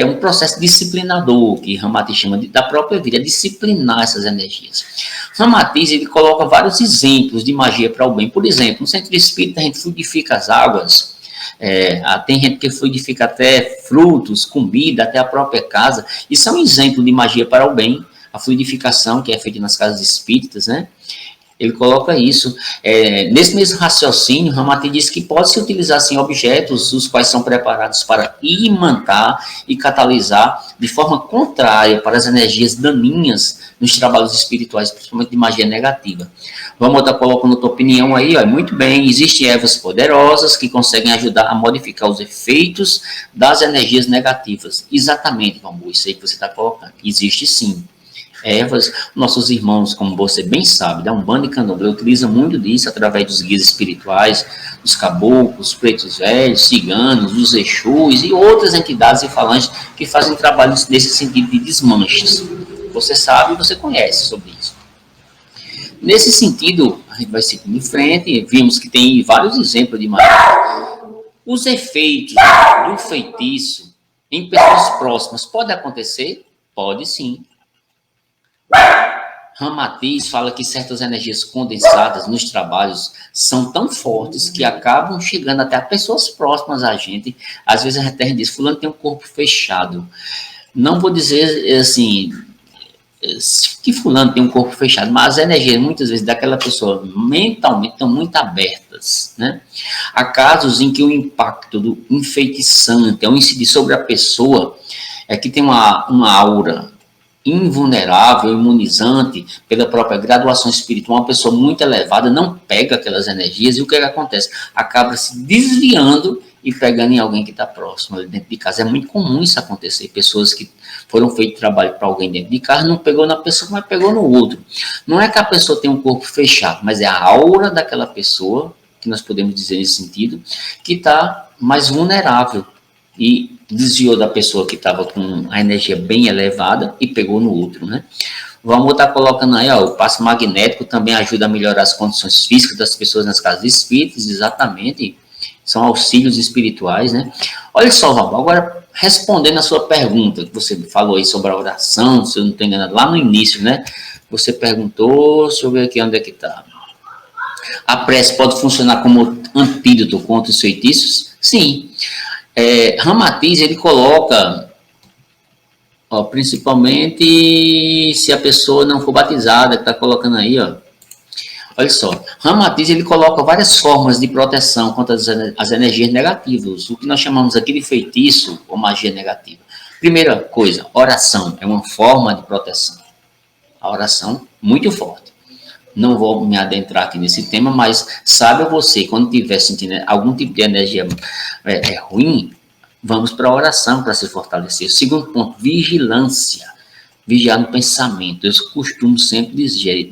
um processo disciplinador, que Ramatiz chama da própria vida, é disciplinar essas energias. Ramatiz, ele coloca vários exemplos de magia para o bem. Por exemplo, no centro espírita, a gente fluidifica as águas, tem gente que fluidifica até frutos, comida, até a própria casa. Isso é um exemplo de magia para o bem, a fluidificação que é feita nas casas espíritas, né? Ele coloca isso. Nesse mesmo raciocínio, Ramati diz que pode-se utilizar assim, objetos os quais são preparados para imantar e catalisar de forma contrária para as energias daninhas nos trabalhos espirituais, principalmente de magia negativa. Vamos estar colocando a tua opinião aí, ó. Muito bem, existem ervas poderosas que conseguem ajudar a modificar os efeitos das energias negativas. Exatamente, Bambu, isso aí que você está colocando. Existe sim. Ervas, nossos irmãos, como você bem sabe, da Umbanda e Candomblé, utilizam muito disso através dos guias espirituais, dos caboclos, pretos velhos, ciganos, dos exus e outras entidades e falanges que fazem trabalhos nesse sentido de desmanches. Você sabe e você conhece sobre isso. Nesse sentido, a gente vai seguindo em frente, vimos que tem vários exemplos de magia. Os efeitos do feitiço em pessoas próximas pode acontecer? Pode sim. Ramatiz fala que certas energias condensadas nos trabalhos são tão fortes que acabam chegando até a pessoas próximas a gente. Às vezes a gente diz, fulano tem um corpo fechado. Não vou dizer assim que fulano tem um corpo fechado, mas as energias muitas vezes daquela pessoa mentalmente estão muito abertas, né? Há casos em que o impacto do enfeitiçante ao incidir sobre a pessoa é que tem uma aura invulnerável, imunizante, pela própria graduação espiritual, uma pessoa muito elevada não pega aquelas energias, e o que acontece? Acaba se desviando e pegando em alguém que está próximo, ali dentro de casa. É muito comum isso acontecer, pessoas que foram feitos trabalho para alguém dentro de casa, não pegou na pessoa, mas pegou no outro. Não é que a pessoa tem um corpo fechado, mas é a aura daquela pessoa, que nós podemos dizer nesse sentido, que está mais vulnerável, e desviou da pessoa que estava com a energia bem elevada e pegou no outro, né? Vamos estar colocando aí, ó, o passe magnético também ajuda a melhorar as condições físicas das pessoas nas casas espíritas, exatamente, são auxílios espirituais, né? Olha só, Val, agora respondendo a sua pergunta, que você falou aí sobre a oração, se eu não estou enganado, lá no início, né? Você perguntou, deixa eu ver aqui onde é que está. A prece pode funcionar como antídoto contra os feitiços? Sim. Ramatiz, ele coloca, ó, principalmente se a pessoa não for batizada, que está colocando aí, ó. Olha só, Ramatiz, ele coloca várias formas de proteção contra as energias negativas, o que nós chamamos aqui de feitiço ou magia negativa. Primeira coisa, oração é uma forma de proteção. A oração, muito forte. Não vou me adentrar aqui nesse tema, mas saiba você, quando estiver sentindo algum tipo de energia ruim, vamos para a oração para se fortalecer. Segundo ponto, vigilância. Vigiar no pensamento. Eu costumo sempre dizer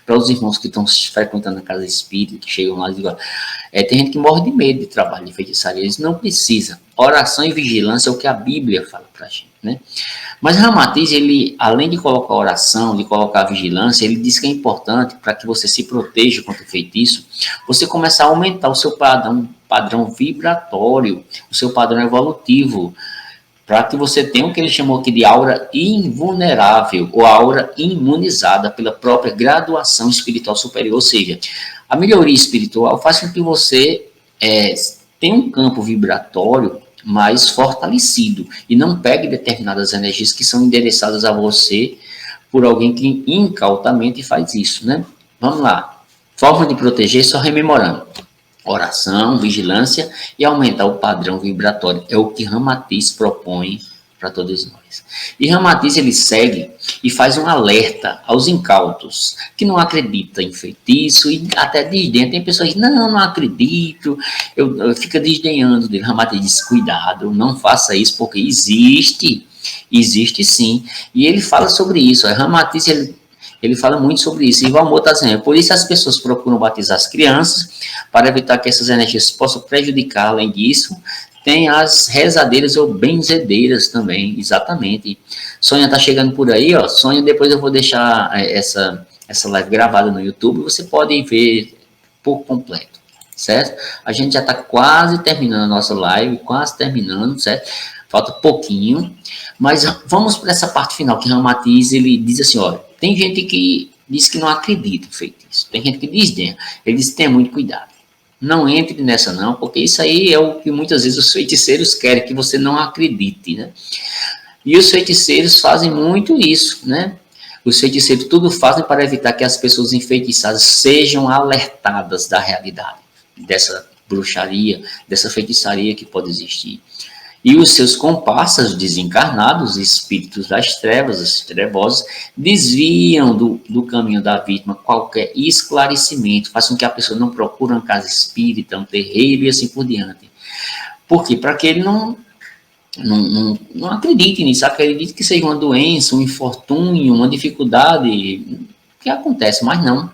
para os irmãos que estão frequentando a casa espírita, que chegam lá e dizem, tem gente que morre de medo de trabalho de feitiçaria. Eles não precisam. Oração e vigilância é o que a Bíblia fala para a gente, né? Mas Ramatiz, ele, além de colocar oração, de colocar vigilância, ele diz que é importante para que você se proteja contra o feitiço, você começar a aumentar o seu padrão vibratório, o seu padrão evolutivo, para que você tenha o que ele chamou aqui de aura invulnerável, ou aura imunizada pela própria graduação espiritual superior. Ou seja, a melhoria espiritual faz com que você tenha um campo vibratório mais fortalecido e não pegue determinadas energias que são endereçadas a você por alguém que incautamente faz isso, né? Vamos lá. Forma de proteger, só rememorando. Oração, vigilância e aumentar o padrão vibratório. É o que Ramatiz propõe para todos nós. E Ramatiz, ele segue e faz um alerta aos incautos que não acreditam em feitiço e até desdenham. Tem pessoas que não acredito, eu fico desdenhando dele. Ramatiz diz, cuidado, não faça isso, porque existe sim. E ele fala sobre isso. Ramatiz, ele fala muito sobre isso. E Valmor está dizendo, por isso as pessoas procuram batizar as crianças, para evitar que essas energias possam prejudicar. Além disso, tem as rezadeiras ou benzedeiras também, exatamente. Sônia está chegando por aí, ó. Sônia, depois eu vou deixar essa live gravada no YouTube, você pode ver por completo, certo? A gente já está quase terminando a nossa live, quase terminando, certo? Falta pouquinho, mas vamos para essa parte final, que Ramatiz, ele diz assim, olha, tem gente que diz que não acredita em feitiço, tem gente que desdenha, ele diz, tenha muito cuidado, não entre nessa não, porque isso aí é o que muitas vezes os feiticeiros querem, que você não acredite, né? E os feiticeiros fazem muito isso, né? Os feiticeiros tudo fazem para evitar que as pessoas enfeitiçadas sejam alertadas da realidade dessa bruxaria, dessa feitiçaria que pode existir. E os seus comparsas desencarnados, espíritos das trevas, os trevosos, desviam do caminho da vítima qualquer esclarecimento, faz com que a pessoa não procure uma casa espírita, um terreiro e assim por diante. Por quê? Para que ele não acredite nisso, acredite que seja uma doença, um infortúnio, uma dificuldade que acontece, mas não.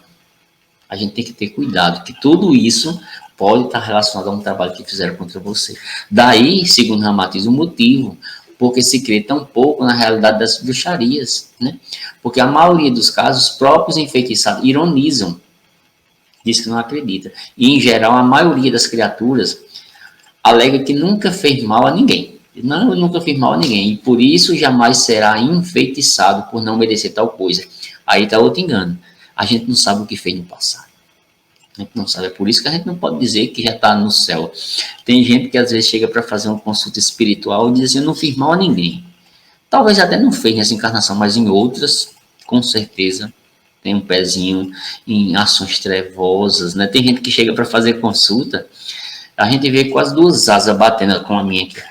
A gente tem que ter cuidado, que tudo isso pode estar relacionado a um trabalho que fizeram contra você. Daí, segundo Ramatiz, o motivo porque se crê tão pouco na realidade das bruxarias, né? Porque a maioria dos casos, os próprios enfeitiçados ironizam, diz que não acredita. E, em geral, a maioria das criaturas alega que nunca fez mal a ninguém. Não, eu nunca fiz mal a ninguém. E por isso jamais será enfeitiçado por não merecer tal coisa. Aí está outro engano. A gente não sabe o que fez no passado. A gente não sabe. É por isso que a gente não pode dizer que já está no céu. Tem gente que às vezes chega para fazer uma consulta espiritual e diz assim, eu não fiz mal a ninguém. Talvez até não fez nessa encarnação, mas em outras, com certeza, tem um pezinho em ações trevosas, né? Tem gente que chega para fazer consulta, a gente vê quase duas asas batendo com a minha aqui.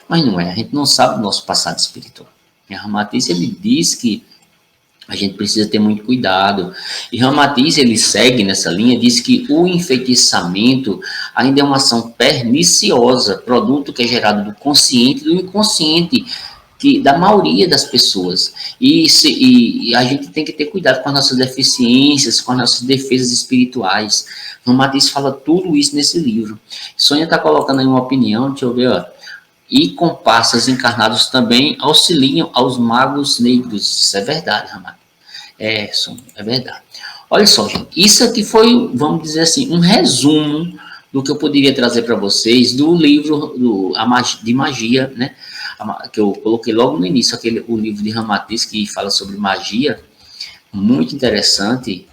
Mas não é, a gente não sabe do nosso passado espiritual. E Ramatiz, ele diz que a gente precisa ter muito cuidado. E Ramatiz, ele segue nessa linha, diz que o enfeitiçamento ainda é uma ação perniciosa, produto que é gerado do consciente e do inconsciente, da maioria das pessoas. E a gente tem que ter cuidado com as nossas deficiências, com as nossas defesas espirituais. Ramatiz fala tudo isso nesse livro. Sônia está colocando aí uma opinião, deixa eu ver, ó. E comparsas encarnados também auxiliam aos magos negros. Isso é verdade, Ramatiz. É verdade. Olha só, gente, isso aqui foi, vamos dizer assim, um resumo do que eu poderia trazer para vocês do livro de magia, né? Que eu coloquei logo no início, o livro de Ramatiz que fala sobre magia, muito interessante.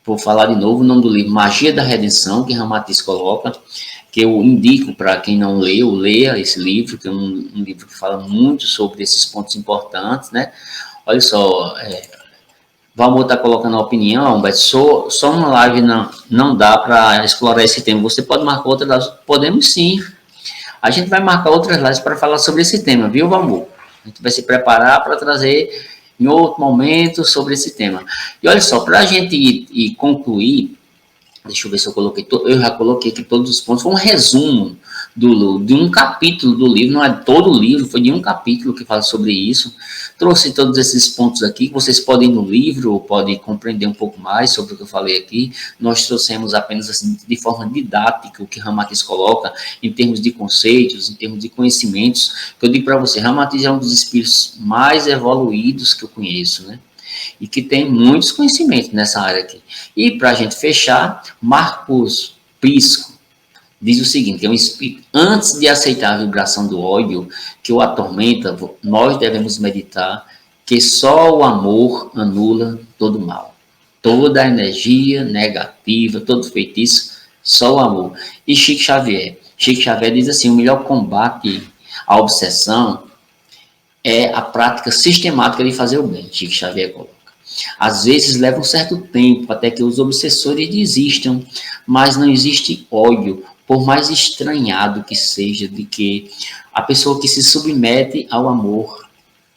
Vou falar de novo o nome do livro, Magia da Redenção, que Ramatiz coloca, que eu indico para quem não leu, leia esse livro, que é um livro que fala muito sobre esses pontos importantes, né? Olha só, Valmor está colocando a opinião, mas só uma live não dá para explorar esse tema. Você pode marcar outra live? Podemos sim. A gente vai marcar outras lives para falar sobre esse tema, viu, Valmor? A gente vai se preparar para trazer em outro momento sobre esse tema. E olha só, para a gente ir concluir, deixa eu ver se eu coloquei, eu já coloquei aqui todos os pontos, foi um resumo de um capítulo do livro, não é todo o livro, foi de um capítulo que fala sobre isso. Trouxe todos esses pontos aqui, vocês podem ir no livro, podem compreender um pouco mais sobre o que eu falei aqui. Nós trouxemos apenas assim, de forma didática o que Ramatiz coloca, em termos de conceitos, em termos de conhecimentos, que eu digo para você, Ramatiz é um dos espíritos mais evoluídos que eu conheço, né? E que tem muitos conhecimentos nessa área aqui. E para a gente fechar, Marcos Prisco diz o seguinte, é um espírito, antes de aceitar a vibração do ódio que o atormenta, nós devemos meditar que só o amor anula todo mal. Toda a energia negativa, todo feitiço, só o amor. E Chico Xavier diz assim, o melhor combate à obsessão é a prática sistemática de fazer o bem, Chico Xavier coloca. Às vezes leva um certo tempo até que os obsessores desistam, mas não existe ódio, por mais estranhado que seja, de que a pessoa que se submete ao amor,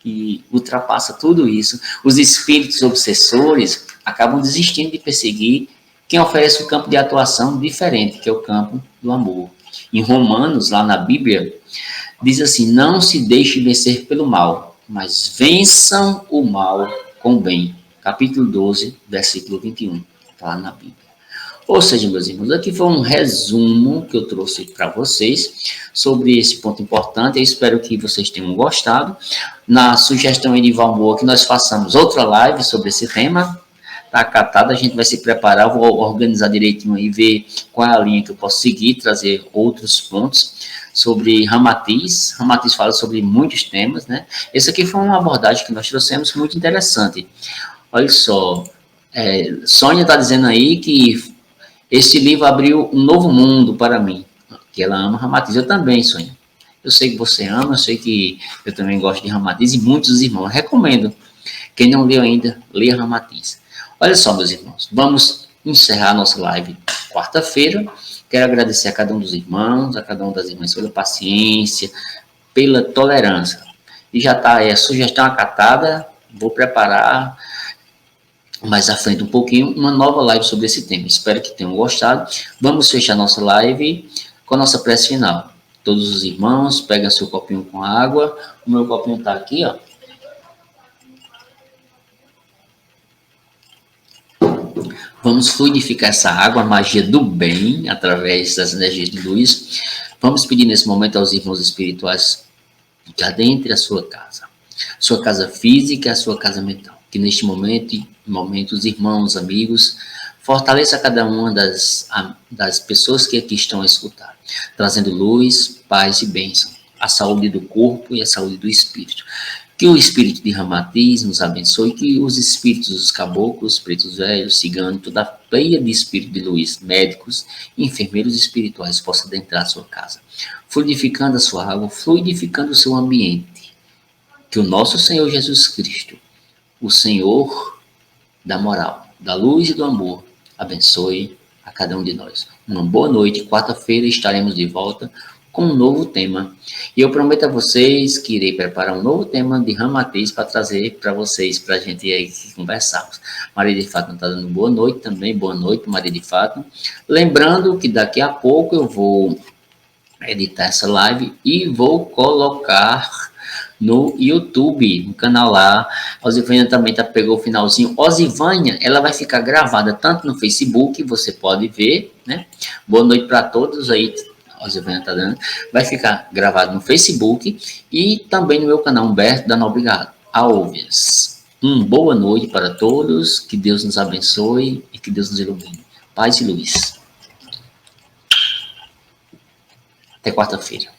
que ultrapassa tudo isso, os espíritos obsessores acabam desistindo de perseguir quem oferece um campo de atuação diferente, que é o campo do amor. Em Romanos, lá na Bíblia, diz assim, não se deixe vencer pelo mal, mas vençam o mal com o bem. Capítulo 12, versículo 21, está lá na Bíblia. Ou seja, meus irmãos, aqui foi um resumo que eu trouxe para vocês sobre esse ponto importante. Eu espero que vocês tenham gostado. Na sugestão aí de Valmor que nós façamos outra live sobre esse tema, tá acatado, a gente vai se preparar, vou organizar direitinho aí, ver qual é a linha que eu posso seguir, trazer outros pontos sobre Ramatiz. Ramatiz fala sobre muitos temas, né? Esse aqui foi uma abordagem que nós trouxemos muito interessante. Olha só, Sônia está dizendo aí que esse livro abriu um novo mundo para mim, que ela ama Ramatiz. Eu também, Sônia. Eu sei que você ama, eu sei que eu também gosto de Ramatiz e muitos irmãos. Eu recomendo Quem não leu ainda, leia Ramatiz. Olha só, meus irmãos, vamos encerrar nossa live quarta-feira. Quero agradecer a cada um dos irmãos, a cada uma das irmãs pela paciência, pela tolerância. E já está aí a sugestão acatada, vou preparar mais à frente um pouquinho uma nova live sobre esse tema. Espero que tenham gostado. Vamos fechar nossa live com a nossa prece final. Todos os irmãos, pegam seu copinho com água. O meu copinho está aqui, ó. Vamos fluidificar essa água, a magia do bem, através das energias de luz. Vamos pedir nesse momento aos irmãos espirituais que adentre a sua casa física, a sua casa mental. Que neste momento, os irmãos, amigos, fortaleça cada uma das pessoas que aqui estão a escutar, trazendo luz, paz e bênção, a saúde do corpo e a saúde do espírito. Que o espírito de Ramatiz nos abençoe, que os espíritos dos caboclos, pretos velhos, ciganos, toda a pleia de espírito de luz, médicos e enfermeiros espirituais possam adentrar a sua casa, fluidificando a sua água, fluidificando o seu ambiente. Que o nosso Senhor Jesus Cristo, o Senhor da moral, da luz e do amor, abençoe a cada um de nós. Uma boa noite. Quarta-feira estaremos de volta com um novo tema. E eu prometo a vocês que irei preparar um novo tema de Ramatiz para trazer para vocês, para a gente aí conversarmos. Maria de Fátima está dando boa noite também. Boa noite, Maria de Fátima. Lembrando que daqui a pouco eu vou editar essa live e vou colocar no YouTube, no canal lá. A Osivânia também pegou o finalzinho. Osivânia, ela vai ficar gravada tanto no Facebook, você pode ver, né? Boa noite para todos aí. A Osivânia tá dando. Vai ficar gravado no Facebook e também no meu canal Humberto da Nobre Alves. Boa noite para todos, que Deus nos abençoe e que Deus nos ilumine. Paz e luz. Até quarta-feira.